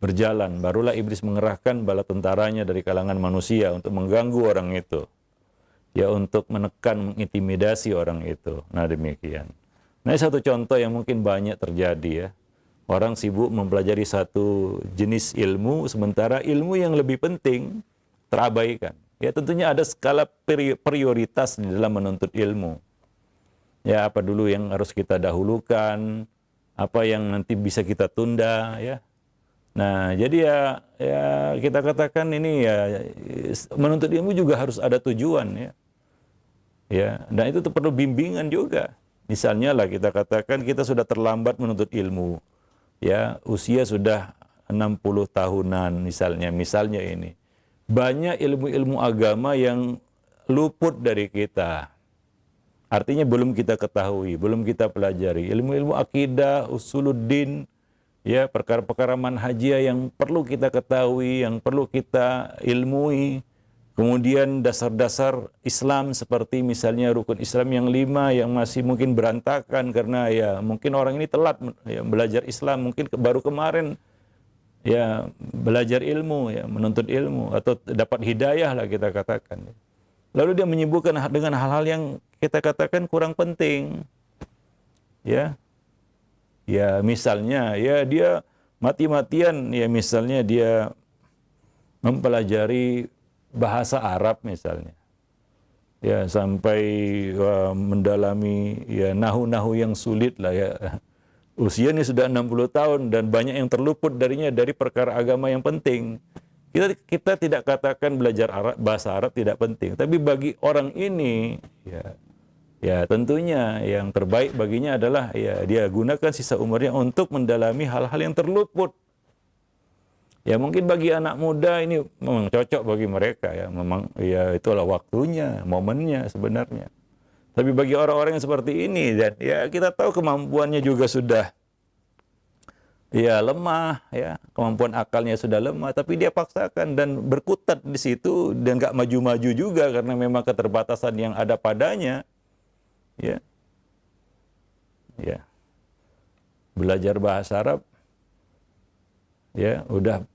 berjalan, barulah iblis mengerahkan bala tentaranya dari kalangan manusia untuk mengganggu orang itu, ya, untuk menekan, mengintimidasi orang itu. Nah demikian. Nah, satu contoh yang mungkin banyak terjadi, ya. Orang sibuk mempelajari satu jenis ilmu, sementara ilmu yang lebih penting terabaikan. Ya, tentunya ada skala prioritas di dalam menuntut ilmu. Ya, apa dulu yang harus kita dahulukan, apa yang nanti bisa kita tunda, ya. Nah, jadi ya kita katakan ini ya menuntut ilmu juga harus ada tujuan, ya. Ya, dan itu perlu bimbingan juga. Misalnya lah kita katakan kita sudah terlambat menuntut ilmu. Ya, usia sudah 60 tahunan misalnya ini. Banyak ilmu-ilmu agama yang luput dari kita. Artinya belum kita ketahui, belum kita pelajari. Ilmu-ilmu akidah, usuluddin, ya, perkara-perkara manhajiyah yang perlu kita ketahui, yang perlu kita ilmui. Kemudian dasar-dasar Islam seperti misalnya rukun Islam yang 5 yang masih mungkin berantakan karena ya mungkin orang ini telat ya, belajar Islam, mungkin baru kemarin ya belajar ilmu, ya, menuntut ilmu atau dapat hidayah lah kita katakan. Lalu dia menyibukkan dengan hal-hal yang kita katakan kurang penting. Ya. Ya, misalnya ya dia mati-matian ya misalnya dia mempelajari bahasa Arab misalnya. Ya, sampai mendalami ya nahu-nahu yang sulit lah, ya. Usianya sudah 60 tahun dan banyak yang terluput darinya dari perkara agama yang penting. Kita tidak katakan belajar bahasa Arab tidak penting, tapi bagi orang ini ya tentunya yang terbaik baginya adalah ya dia gunakan sisa umurnya untuk mendalami hal-hal yang terluput. Ya, mungkin bagi anak muda ini memang cocok bagi mereka, ya, memang ya itulah waktunya, momennya sebenarnya. Tapi bagi orang-orang yang seperti ini dan ya kita tahu kemampuannya juga sudah ya lemah, ya, kemampuan akalnya sudah lemah, tapi dia paksakan dan berkutat di situ dan gak maju-maju juga karena memang keterbatasan yang ada padanya. Ya. Ya. Belajar bahasa Arab ya udah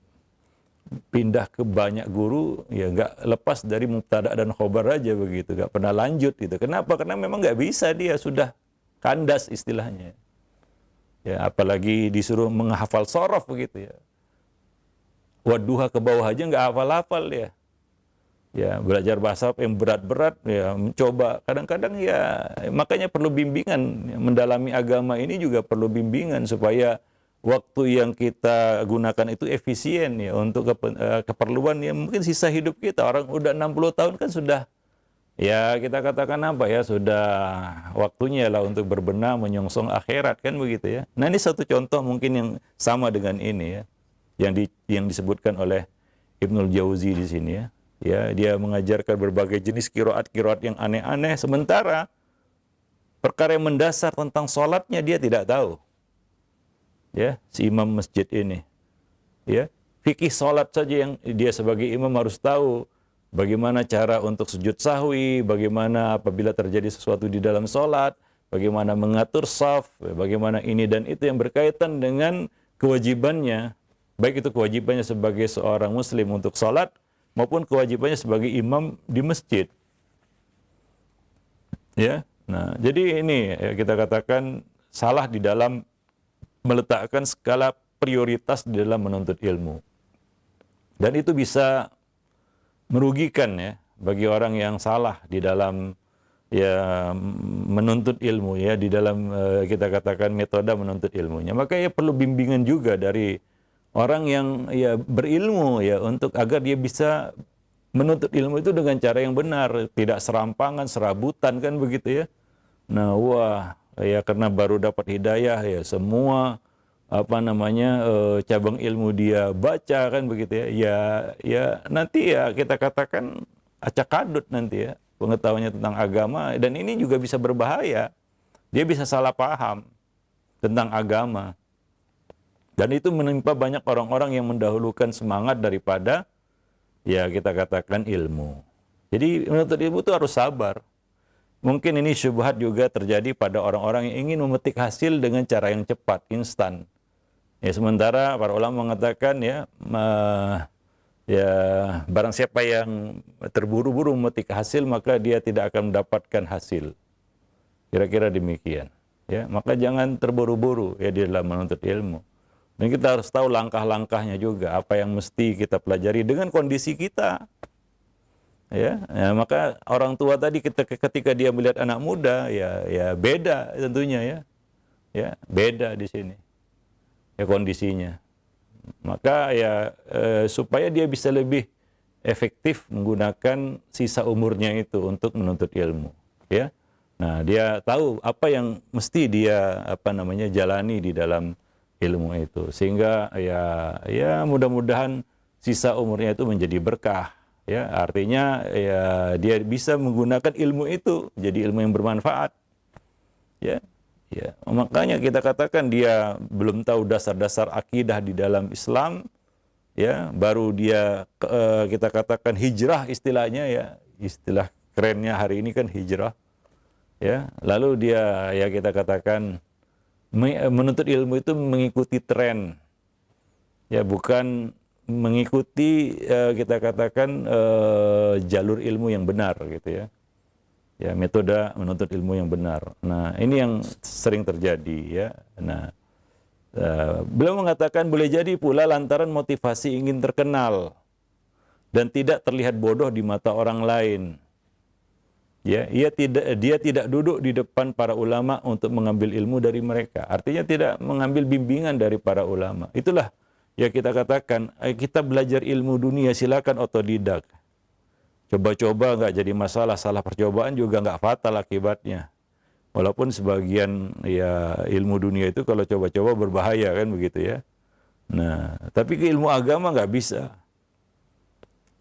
pindah ke banyak guru, ya nggak lepas dari mubtada dan khobar aja begitu, nggak pernah lanjut gitu. Kenapa? Karena memang nggak bisa, dia sudah kandas istilahnya. Ya, apalagi disuruh menghafal sorof begitu ya. Wadduha ke bawah aja nggak hafal-hafal ya. Ya, belajar bahasa yang berat-berat ya mencoba. Kadang-kadang ya makanya perlu bimbingan. Mendalami agama ini juga perlu bimbingan supaya waktu yang kita gunakan itu efisien ya untuk keperluan yang mungkin sisa hidup kita. Orang udah 60 tahun kan sudah ya kita katakan apa ya, sudah waktunya lah untuk berbenah menyongsong akhirat kan begitu ya. Nah, ini satu contoh mungkin yang sama dengan ini ya. Yang disebutkan oleh Ibnul Jauzi di sini ya. Ya, dia mengajarkan berbagai jenis qiraat-qiraat yang aneh-aneh sementara perkara yang mendasar tentang sholatnya dia tidak tahu. Ya, si imam masjid ini, ya, fikih sholat saja yang dia sebagai imam harus tahu bagaimana cara untuk sujud sahwi, bagaimana apabila terjadi sesuatu di dalam sholat, bagaimana mengatur shaf, bagaimana ini dan itu yang berkaitan dengan kewajibannya, baik itu kewajibannya sebagai seorang muslim untuk sholat maupun kewajibannya sebagai imam di masjid. Ya, nah jadi ini ya, kita katakan salah di dalam meletakkan skala prioritas di dalam menuntut ilmu. Dan itu bisa merugikan ya bagi orang yang salah di dalam ya menuntut ilmu ya di dalam kita katakan metode menuntut ilmunya. Maka ya perlu bimbingan juga dari orang yang ya berilmu ya untuk agar dia bisa menuntut ilmu itu dengan cara yang benar, tidak serampangan, serabutan kan begitu ya. Nah, wah ya karena baru dapat hidayah ya semua cabang ilmu dia baca kan begitu ya. Ya nanti ya kita katakan acak adut nanti ya pengetahuannya tentang agama, dan ini juga bisa berbahaya. Dia bisa salah paham tentang agama. Dan itu menimpa banyak orang-orang yang mendahulukan semangat daripada ya kita katakan ilmu. Jadi menuntut ilmu itu harus sabar. Mungkin ini syubhat juga terjadi pada orang-orang yang ingin memetik hasil dengan cara yang cepat, instan. Ya sementara para ulama mengatakan ya barang siapa yang terburu-buru memetik hasil maka dia tidak akan mendapatkan hasil. Kira-kira demikian. Ya, maka jangan terburu-buru ya di dalam menuntut ilmu. Dan kita harus tahu langkah-langkahnya juga, apa yang mesti kita pelajari dengan kondisi kita. Ya, maka orang tua tadi ketika dia melihat anak muda ya beda tentunya ya. Ya, beda di sini. Ya kondisinya. Maka ya supaya dia bisa lebih efektif menggunakan sisa umurnya itu untuk menuntut ilmu, ya. Nah, dia tahu apa yang mesti dia jalani di dalam ilmu itu, sehingga ya mudah-mudahan sisa umurnya itu menjadi berkah, ya. Artinya ya dia bisa menggunakan ilmu itu jadi ilmu yang bermanfaat, ya. Ya, makanya kita katakan dia belum tahu dasar-dasar akidah di dalam Islam, ya, baru dia kita katakan hijrah istilahnya ya, istilah kerennya hari ini kan hijrah, ya. Lalu dia ya kita katakan menuntut ilmu itu mengikuti tren, ya, bukan mengikuti kita katakan jalur ilmu yang benar gitu ya. Ya, metode menuntut ilmu yang benar. Nah, ini yang sering terjadi ya. Nah, beliau mengatakan boleh jadi pula lantaran motivasi ingin terkenal dan tidak terlihat bodoh di mata orang lain. Ya, dia tidak duduk di depan para ulama untuk mengambil ilmu dari mereka. Artinya tidak mengambil bimbingan dari para ulama. Itulah ya kita katakan kita belajar ilmu dunia silakan otodidak. Coba-coba nggak jadi masalah, salah percobaan juga nggak fatal akibatnya. Walaupun sebagian ya ilmu dunia itu kalau coba-coba berbahaya kan begitu ya. Nah, tapi ilmu agama nggak bisa.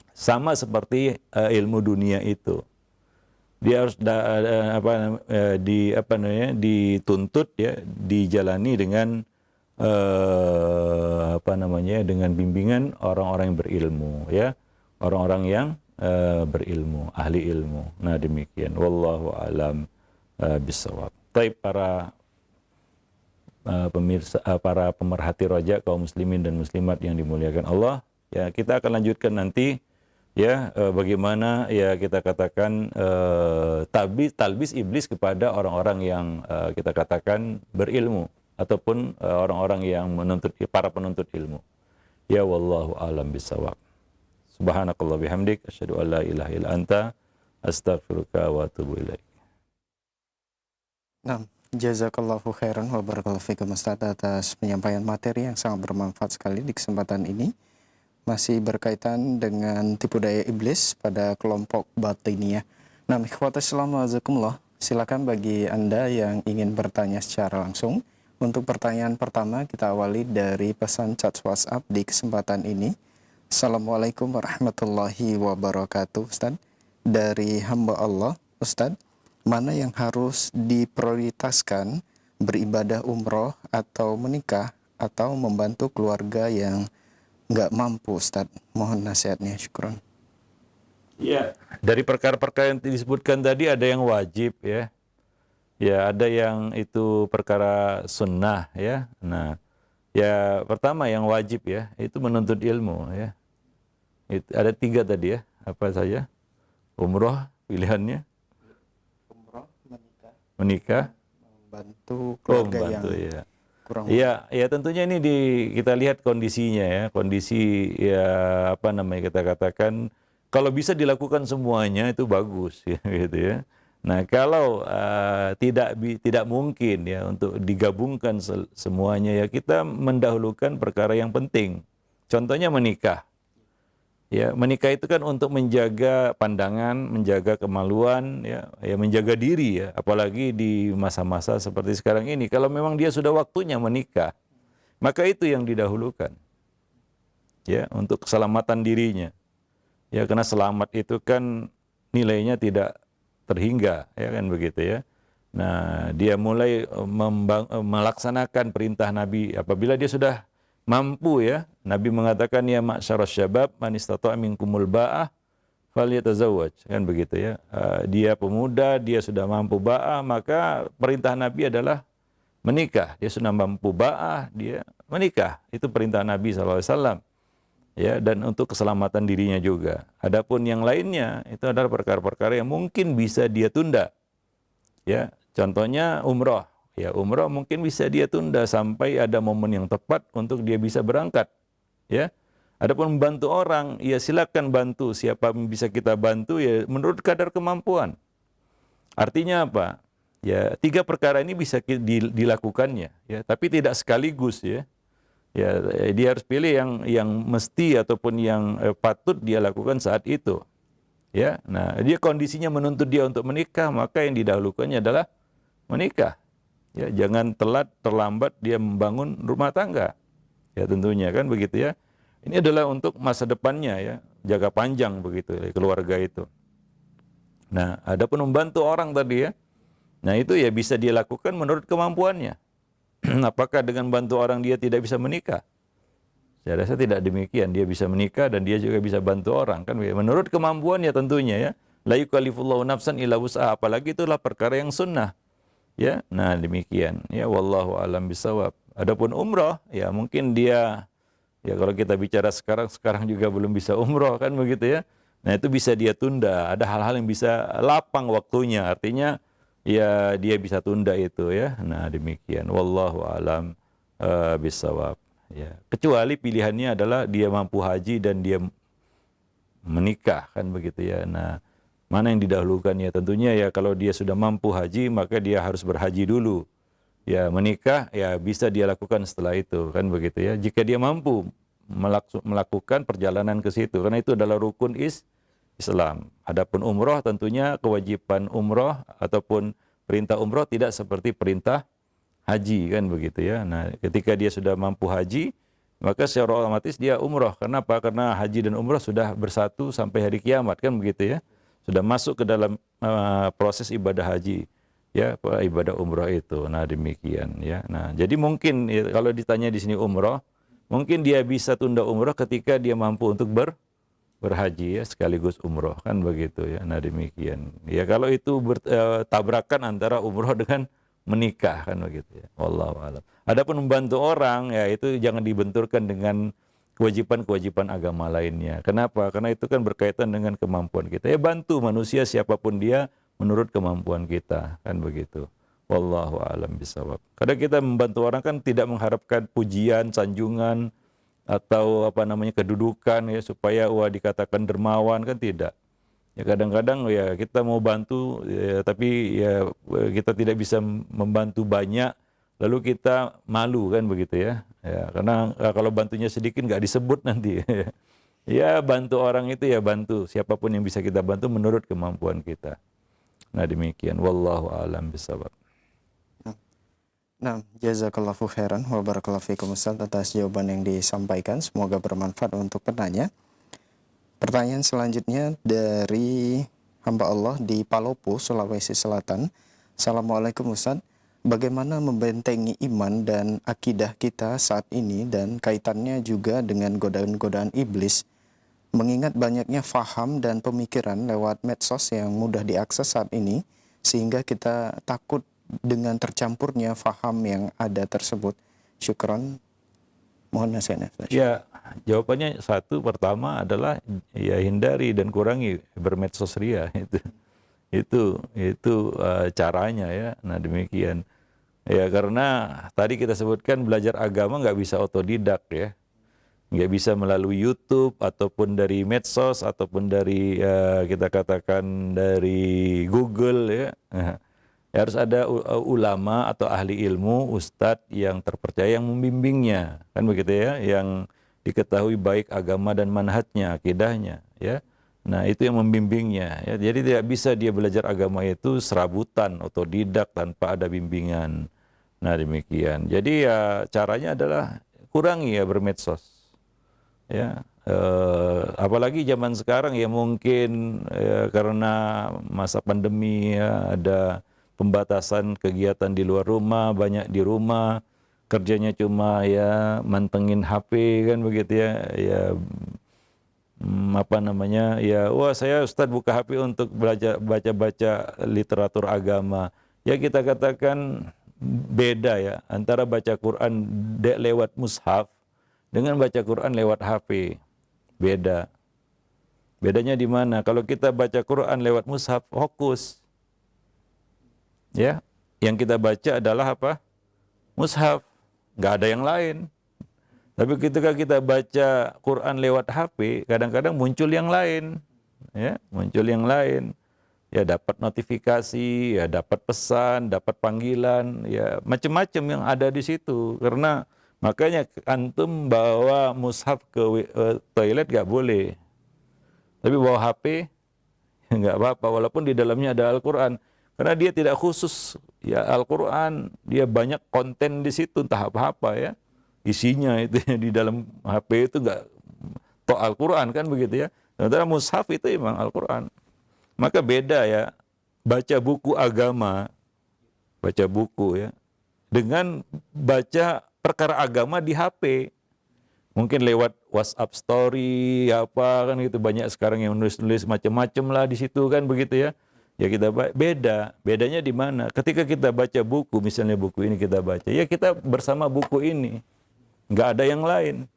Sama seperti ilmu dunia itu. Dia harus dituntut ya, dijalani dengan dengan bimbingan orang-orang yang berilmu ya. Orang-orang yang berilmu, ahli ilmu. Nah, demikian. Wallahu a'lam bishawab. Baik para pemirsa, para pemerhati roja kaum muslimin dan muslimat yang dimuliakan Allah, ya kita akan lanjutkan nanti ya bagaimana ya kita katakan talbis iblis kepada orang-orang yang kita katakan berilmu ataupun orang-orang yang para penuntut ilmu. Ya wallahu a'lam bishawab. Subhanakallah bihamdik, asyhadu an la ilaha illa anta, astaghfiruka wa atubu ilaik. Nah, jazakallahu khairan wa barakallahu fikum Ustaz atas penyampaian materi yang sangat bermanfaat sekali di kesempatan ini. Masih berkaitan dengan tipu daya iblis pada kelompok batiniyah. Nah, ikhwatas Islam wajazakumullah, silakan bagi Anda yang ingin bertanya secara langsung. Untuk pertanyaan pertama kita awali dari pesan chat WhatsApp di kesempatan ini. Assalamualaikum warahmatullahi wabarakatuh Ustaz. Dari hamba Allah, Ustaz, mana yang harus diprioritaskan, beribadah umroh atau menikah atau membantu keluarga yang nggak mampu Ustaz? Mohon nasihatnya, syukron. Ya, dari perkara-perkara yang disebutkan tadi ada yang wajib ya. Ya, ada yang itu perkara sunnah ya. Nah, ya pertama yang wajib ya, itu menuntut ilmu ya. Ada 3 tadi ya, apa saja? Umroh pilihannya, Umroh, menikah, membantu keluarga yang ya. kurang. Ya tentunya ini kita lihat kondisinya ya, kondisi ya kita katakan kalau bisa dilakukan semuanya itu bagus ya, gitu ya. Nah, kalau tidak mungkin ya untuk digabungkan semuanya, ya kita mendahulukan perkara yang penting. Contohnya menikah. Ya, menikah itu kan untuk menjaga pandangan, menjaga kemaluan, ya menjaga diri ya, apalagi di masa-masa seperti sekarang ini. Kalau memang dia sudah waktunya menikah, maka itu yang didahulukan. Ya, untuk keselamatan dirinya. Ya, karena selamat itu kan nilainya tidak terhingga, ya kan begitu ya. Nah, dia mulai melaksanakan perintah Nabi apabila dia sudah mampu ya. Nabi mengatakan ya ma'syaras syabab man istata'a minkumul ba'ah falyatazawwaj, kan begitu ya. Dia pemuda, dia sudah mampu ba'ah, maka perintah Nabi adalah menikah. Dia sudah mampu ba'ah, dia menikah. Itu perintah Nabi SAW. Ya, dan untuk keselamatan dirinya juga. Adapun yang lainnya itu adalah perkara-perkara yang mungkin bisa dia tunda. Ya, contohnya umroh. Ya, umroh mungkin bisa dia tunda sampai ada momen yang tepat untuk dia bisa berangkat. Ya, adapun membantu orang, ya silakan bantu. Siapa yang bisa kita bantu ya menurut kadar kemampuan. Artinya apa? Ya, 3 perkara ini bisa dilakukannya. Ya, tapi tidak sekaligus ya. Ya, dia harus pilih yang mesti ataupun yang patut dia lakukan saat itu. Ya, nah dia kondisinya menuntut dia untuk menikah, maka yang didahulukannya adalah menikah. Ya, jangan telat terlambat dia membangun rumah tangga. Ya, tentunya kan begitu ya. Ini adalah untuk masa depannya ya, jaga panjang begitu ya, keluarga itu. Nah, adapun membantu orang tadi ya. Nah, itu ya bisa dia lakukan menurut kemampuannya. Apakah dengan bantu orang dia tidak bisa menikah? Saya rasa tidak demikian. Dia bisa menikah dan dia juga bisa bantu orang, kan? Menurut kemampuannya tentunya ya. La yukallifullahu nafsan illa wus'aha. Apalagi itulah perkara yang sunnah. Ya, nah demikian. Ya, wallahu alam bisawab. Adapun umroh, ya mungkin dia, ya kalau kita bicara sekarang juga belum bisa umroh, kan begitu ya. Nah itu bisa dia tunda. Ada hal-hal yang bisa lapang waktunya. Artinya ya dia bisa tunda itu ya. Nah demikian. Wallahu alam bisawab. Ya. Kecuali pilihannya adalah dia mampu haji dan dia menikah, kan begitu ya. Nah, mana yang didahulukan ya? Tentunya ya kalau dia sudah mampu haji maka dia harus berhaji dulu. Ya, menikah ya bisa dia lakukan setelah itu, kan begitu ya. Jika dia mampu melakukan perjalanan ke situ, karena itu adalah rukun Islam. Adapun umroh tentunya kewajiban umroh ataupun perintah umroh tidak seperti perintah haji, kan begitu ya. Nah, ketika dia sudah mampu haji, maka secara otomatis dia umroh. Kenapa? Karena haji dan umroh sudah bersatu sampai hari kiamat, kan begitu ya. Sudah masuk ke dalam proses ibadah haji, ya, ibadah umroh itu. Nah, demikian ya. Nah, jadi mungkin ya, kalau ditanya di sini umroh, mungkin dia bisa tunda umroh ketika dia mampu untuk berhaji ya, sekaligus umroh, kan begitu ya. Nah, demikian. Ya, kalau itu tabrakan antara umroh dengan menikah, kan begitu ya. Wallahu a'lam. Adapun membantu orang ya itu jangan dibenturkan dengan kewajiban-kewajiban agama lainnya. Kenapa? Karena itu kan berkaitan dengan kemampuan kita. Ya bantu manusia siapapun dia menurut kemampuan kita, kan begitu. Wallahu a'lam bisawab. Kadang kita membantu orang kan tidak mengharapkan pujian, sanjungan atau apa namanya kedudukan ya supaya dikatakan dermawan, kan tidak. Ya kadang-kadang ya kita mau bantu ya, tapi ya kita tidak bisa membantu banyak lalu kita malu, kan begitu ya. Ya karena kalau bantunya sedikit nggak disebut nanti. Ya bantu orang itu ya bantu siapapun yang bisa kita bantu menurut kemampuan kita. Nah demikian wallahu a'lam bishawab. Nah, jazakallahu khairan wa barakallahu fikum Ustaz atas jawaban yang disampaikan. Semoga bermanfaat untuk penanya. Pertanyaan selanjutnya dari hamba Allah di Palopo, Sulawesi Selatan. Assalamualaikum Ustaz. Bagaimana membentengi iman dan akidah kita saat ini dan kaitannya juga dengan godaan-godaan iblis? Mengingat banyaknya faham dan pemikiran lewat medsos yang mudah diakses saat ini, sehingga kita takut dengan tercampurnya faham yang ada tersebut. Syukron. Mohon nasihatnya. Ya, jawabannya satu pertama adalah ya hindari dan kurangi bermedsos ria itu caranya ya. Nah demikian ya, karena tadi kita sebutkan belajar agama nggak bisa otodidak ya. nggak bisa melalui YouTube ataupun dari medsos ataupun dari kita katakan dari Google ya. Ya, harus ada ulama atau ahli ilmu, ustadz yang terpercaya yang membimbingnya, kan begitu ya, yang diketahui baik agama dan manhajnya, akidahnya, ya. Nah, itu yang membimbingnya, ya. Jadi tidak bisa dia belajar agama itu serabutan, otodidak tanpa ada bimbingan. Nah, demikian. Jadi ya caranya adalah kurangi ya bermedsos, ya. Apalagi zaman sekarang ya mungkin karena masa pandemi ya ada pembatasan kegiatan di luar rumah, banyak di rumah, kerjanya cuma ya mantengin HP kan begitu ya, ya apa namanya ya, wah saya Ustadz buka HP untuk belajar baca-baca literatur agama. Ya kita katakan beda ya antara baca Quran lewat mushaf dengan baca Quran lewat HP. Beda. Bedanya di mana? Kalau kita baca Quran lewat mushaf, fokus. Ya, yang kita baca adalah apa? Mushaf. Nggak ada yang lain. Tapi ketika kita baca Quran lewat HP, kadang-kadang muncul yang lain. Ya, muncul yang lain. Ya dapat notifikasi, ya dapat pesan, dapat panggilan, ya macam-macam yang ada di situ. Karena makanya antum bawa mushaf ke toilet nggak boleh. Tapi bawa HP nggak apa-apa, walaupun di dalamnya ada Al-Quran. Karena dia tidak khusus ya Al-Quran, dia banyak konten di situ, entah apa-apa ya. Isinya itu di dalam HP itu nggak tok Al-Quran kan begitu ya. Sementara mushaf itu memang Al-Quran. Maka beda ya, baca buku agama, baca buku ya, dengan baca perkara agama di HP. Mungkin lewat WhatsApp story apa kan gitu, banyak sekarang yang nulis-nulis macam-macam lah di situ kan begitu ya. Ya kita bedanya di mana? Ketika kita baca buku, misalnya buku ini kita baca, ya kita bersama buku ini. Nggak ada yang lain.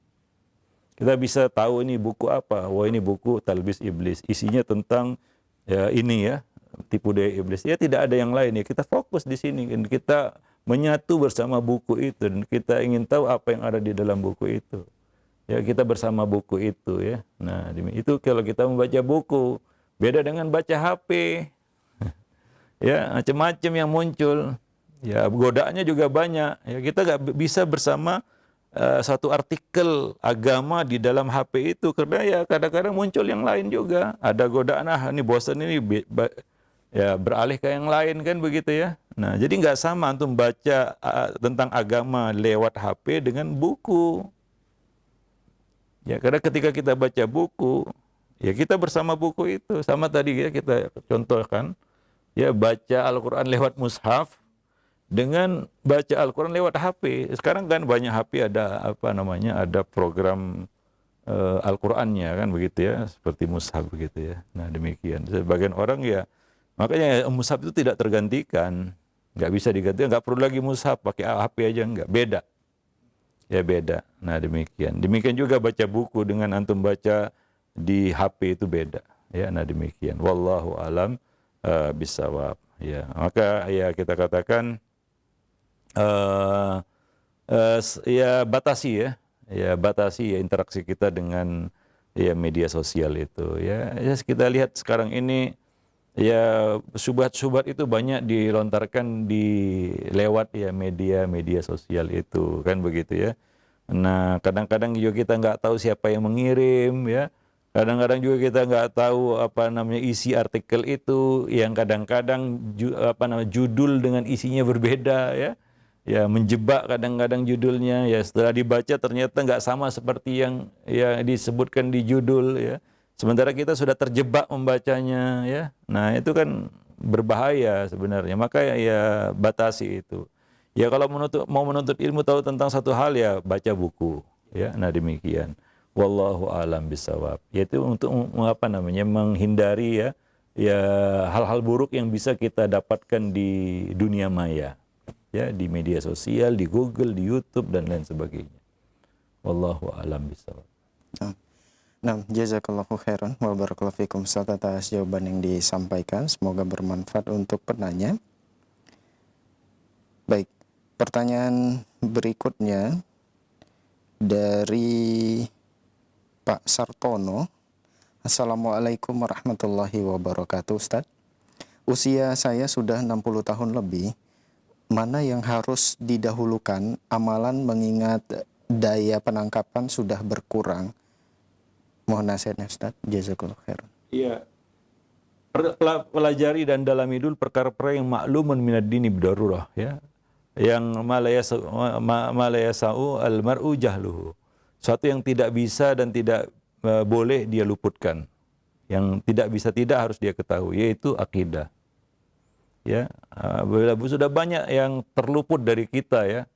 Kita bisa tahu ini buku apa. Wah ini buku Talbis Iblis. Isinya tentang ya ini ya, tipu daya iblis. Ya tidak ada yang lain ya. Kita fokus di sini dan kita menyatu bersama buku itu dan kita ingin tahu apa yang ada di dalam buku itu. Ya kita bersama buku itu ya. Nah itu kalau kita membaca buku, beda dengan baca HP. Ya macam-macam yang muncul. Ya godaannya juga banyak. Ya kita nggak bisa bersama satu artikel agama di dalam HP itu karena ya kadang-kadang muncul yang lain juga. Ada godaan ini bosan ini ya beralih ke yang lain kan begitu ya. Nah jadi nggak sama antum baca tentang agama lewat HP dengan buku. Ya, karena ketika kita baca buku, ya kita bersama buku itu. Sama tadi ya kita contohkan, ya baca Al-Quran lewat mushaf dengan baca Al-Quran lewat HP. Sekarang kan banyak HP ada apa namanya, ada program Al-Qurannya kan begitu ya, seperti mushaf begitu ya. Nah demikian. Sebagian orang ya, makanya mushaf itu tidak tergantikan, nggak bisa digantikan, nggak perlu lagi mushaf, pakai HP aja nggak, beda. Ya beda. Nah demikian. Demikian juga baca buku dengan antum baca di HP itu beda. Ya, nah demikian. Wallahu alam bisawab. Ya, maka ya kita katakan ya batasi ya. Ya batasi ya interaksi kita dengan ya media sosial itu. Ya, ya kita lihat sekarang ini ya syubhat-syubhat itu banyak dilontarkan di lewat ya media sosial itu kan begitu ya. Nah kadang-kadang juga kita nggak tahu siapa yang mengirim ya. Kadang-kadang juga kita nggak tahu apa namanya isi artikel itu, yang kadang-kadang apa namanya judul dengan isinya berbeda ya. Ya menjebak kadang-kadang judulnya ya, setelah dibaca ternyata nggak sama seperti yang ya disebutkan di judul ya. Sementara kita sudah terjebak membacanya ya. Nah, itu kan berbahaya sebenarnya. Maka ya batasi itu. Ya kalau mau menuntut ilmu tahu tentang satu hal ya baca buku ya. Nah, demikian. Wallahu alam bisawab. Yaitu untuk apa namanya menghindari ya hal-hal buruk yang bisa kita dapatkan di dunia maya. Ya, di media sosial, di Google, di YouTube dan lain sebagainya. Wallahu alam bisawab. Nah, jazakallahu khairan wa barakallahu fikum Ustaz atas jawaban yang disampaikan. Semoga bermanfaat untuk penanya. Baik, pertanyaan berikutnya dari Pak Sartono. Assalamualaikum warahmatullahi wabarakatuh, Ustadz. Usia saya sudah 60 tahun lebih. Mana yang harus didahulukan amalan mengingat daya penangkapan sudah berkurang? Mohon nasihatnya, Ustadz. Jazakallah khairan. Iya. Pelajari dan dalami dulu perkara-perkara yang maklumun minad dini bidarurah, ya. Yang ma la yasau al-mar'u jahluhu. Suatu yang tidak bisa dan tidak boleh dia luputkan. Yang tidak bisa tidak harus dia ketahui, yaitu akidah. Ya, sudah banyak yang terluput dari kita, ya.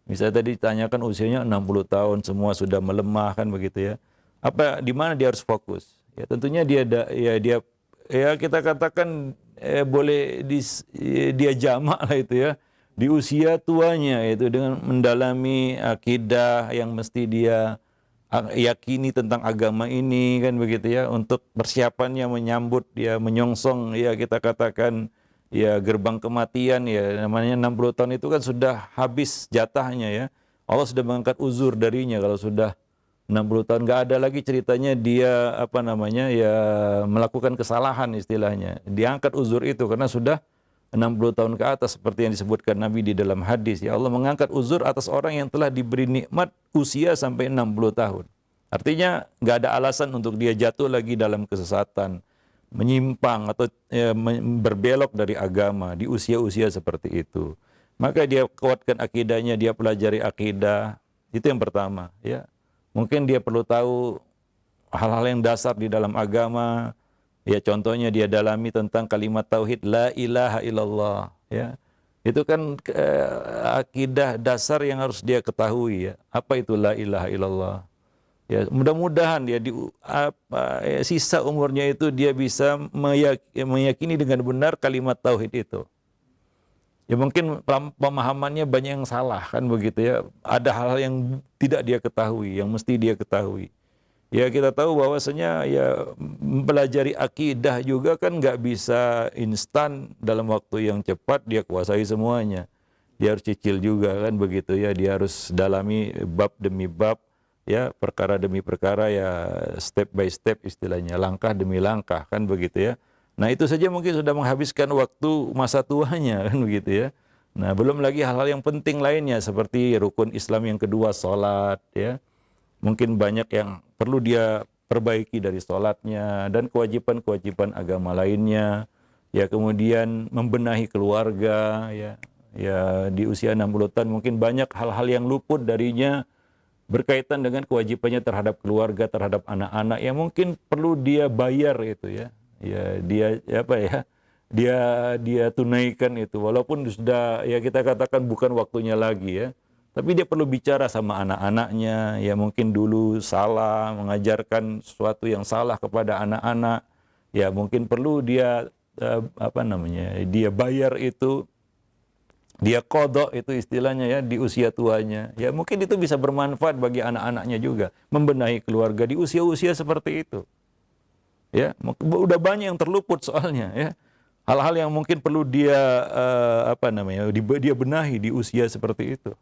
Misalnya tadi ditanyakan usianya 60 tahun, semua sudah melemah, kan begitu, ya. Di mana dia harus fokus? Ya tentunya ya kita katakan boleh dia jamak lah itu, ya. Di usia tuanya itu dengan mendalami akidah yang mesti dia yakini tentang agama ini, kan begitu, ya, untuk persiapannya menyambut, ya, menyongsong, ya, kita katakan, ya, gerbang kematian, ya, namanya 60 tahun itu kan sudah habis jatahnya, ya. Allah sudah mengangkat uzur darinya kalau sudah 60 tahun, nggak ada lagi ceritanya dia ya melakukan kesalahan istilahnya. Diangkat uzur itu karena sudah 60 tahun ke atas seperti yang disebutkan Nabi di dalam hadis. Ya, Allah mengangkat uzur atas orang yang telah diberi nikmat usia sampai 60 tahun. Artinya nggak ada alasan untuk dia jatuh lagi dalam kesesatan, menyimpang atau berbelok dari agama di usia-usia seperti itu. Maka dia kuatkan akidahnya, dia pelajari akidah. Itu yang pertama, ya. Mungkin dia perlu tahu hal-hal yang dasar di dalam agama. Ya, contohnya dia dalami tentang kalimat tauhid la ilaha illallah, ya. Itu kan akidah dasar yang harus dia ketahui, ya. Apa itu la ilaha illallah? Ya, mudah-mudahan dia sisa umurnya itu dia bisa meyakini dengan benar kalimat tauhid itu. Ya mungkin pemahamannya banyak yang salah, kan begitu, ya. Ada hal-hal yang tidak dia ketahui, yang mesti dia ketahui. Ya kita tahu bahwasanya ya mempelajari akidah juga kan nggak bisa instan dalam waktu yang cepat dia kuasai semuanya. Dia harus cicil juga, kan begitu, ya. Dia harus dalami bab demi bab, ya, perkara demi perkara, ya, step by step istilahnya, langkah demi langkah, kan begitu, ya. Nah itu saja mungkin sudah menghabiskan waktu masa tuanya, kan begitu, ya. Nah belum lagi hal-hal yang penting lainnya seperti rukun Islam yang kedua, sholat, ya. Mungkin banyak yang perlu dia perbaiki dari sholatnya dan kewajiban-kewajiban agama lainnya. Ya, kemudian membenahi keluarga, ya. Ya, di usia 60 tahun mungkin banyak hal-hal yang luput darinya berkaitan dengan kewajibannya terhadap keluarga, terhadap anak-anak yang mungkin perlu dia bayar itu, ya. Ya, dia tunaikan itu walaupun sudah, ya, kita katakan bukan waktunya lagi, ya. Tapi dia perlu bicara sama anak-anaknya, ya, mungkin dulu salah, mengajarkan sesuatu yang salah kepada anak-anak, ya, mungkin perlu dia, dia bayar itu, dia qadha itu istilahnya, ya, di usia tuanya. Ya, mungkin itu bisa bermanfaat bagi anak-anaknya juga, membenahi keluarga di usia-usia seperti itu. Ya, udah banyak yang terluput soalnya, ya. Hal-hal yang mungkin perlu dia dia benahi di usia seperti itu.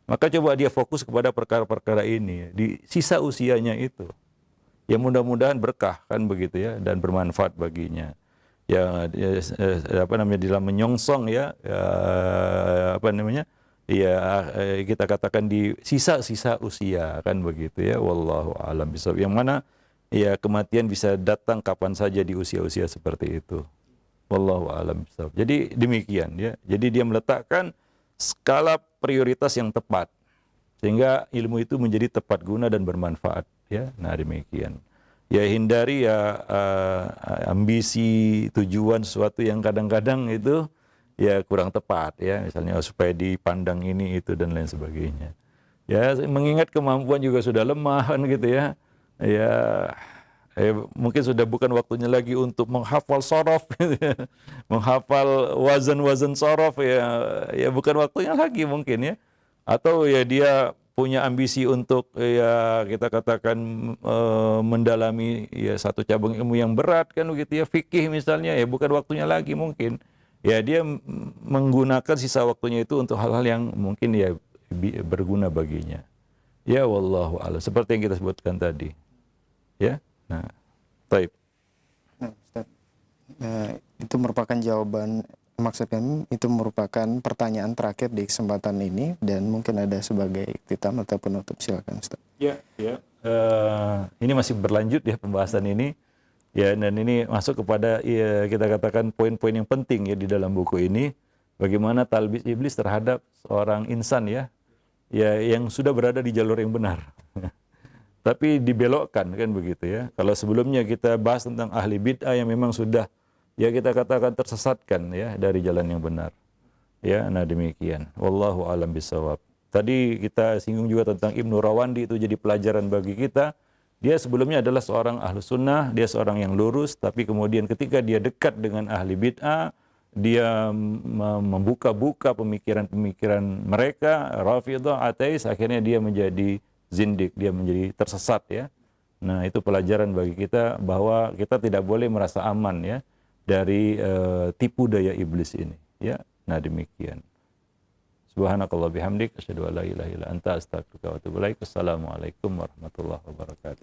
Maka coba dia fokus kepada perkara-perkara ini, ya, di sisa usianya itu. Ya mudah-mudahan berkah, kan begitu, ya, dan bermanfaat baginya. Ya, dalam menyongsong, ya, kita katakan di sisa-sisa usia, kan begitu, ya. Wallahu a'lam bishawab. Yang mana, ya, kematian bisa datang kapan saja di usia-usia seperti itu. Wallahu a'lam bishawab. Jadi demikian, ya. Jadi dia meletakkan skala prioritas yang tepat sehingga ilmu itu menjadi tepat guna dan bermanfaat, ya. Nah demikian, ya, hindari, ya, ambisi tujuan sesuatu yang kadang-kadang itu, ya, kurang tepat, ya, misalnya supaya dipandang ini itu dan lain sebagainya, ya. Mengingat kemampuan juga sudah lemah, kan gitu, ya. Ya, mungkin sudah bukan waktunya lagi untuk menghafal sorof, gitu, ya. Menghafal wazan-wazan sorof, ya bukan waktunya lagi mungkin, ya. Atau, ya, dia punya ambisi untuk, ya, kita katakan mendalami, ya, satu cabang ilmu yang berat, kan begitu, ya, fikih misalnya, ya bukan waktunya lagi mungkin. Ya dia menggunakan sisa waktunya itu untuk hal-hal yang mungkin, ya, berguna baginya. Ya wallahu a'lam. Seperti yang kita sebutkan tadi. Ya. Nah, taib. Nah, Ustaz, itu merupakan jawaban, maksud kami itu merupakan pertanyaan terakhir di kesempatan ini dan mungkin ada sebagai titam atau penutup, silakan Ustaz. Ya, ya. Ini masih berlanjut ya pembahasan ini. Ya, dan ini masuk kepada ya, kita katakan poin-poin yang penting ya di dalam buku ini. Bagaimana talbis iblis terhadap seorang insan ya, ya yang sudah berada di jalur yang benar. Tapi dibelokkan kan begitu ya. Kalau sebelumnya kita bahas tentang ahli bid'ah yang memang sudah ya kita katakan tersesatkan ya dari jalan yang benar. Ya, nah demikian. Wallahu alam bisawab. Tadi kita singgung juga tentang Ibnu Rawandi, itu jadi pelajaran bagi kita. Dia sebelumnya adalah seorang ahlu sunnah, dia seorang yang lurus, tapi kemudian ketika dia dekat dengan ahli bid'ah, dia membuka-buka pemikiran-pemikiran mereka, Rafidhah, ateis, akhirnya dia menjadi zindik, dia menjadi tersesat ya. Nah, itu pelajaran bagi kita bahwa kita tidak boleh merasa aman ya dari tipu daya iblis ini ya. Nah, demikian. Subhanakallah bihamdik asyhadu an la ilaha illa anta astaghfiruka wa atubu ilaik. Assalamualaikum warahmatullahi wabarakatuh.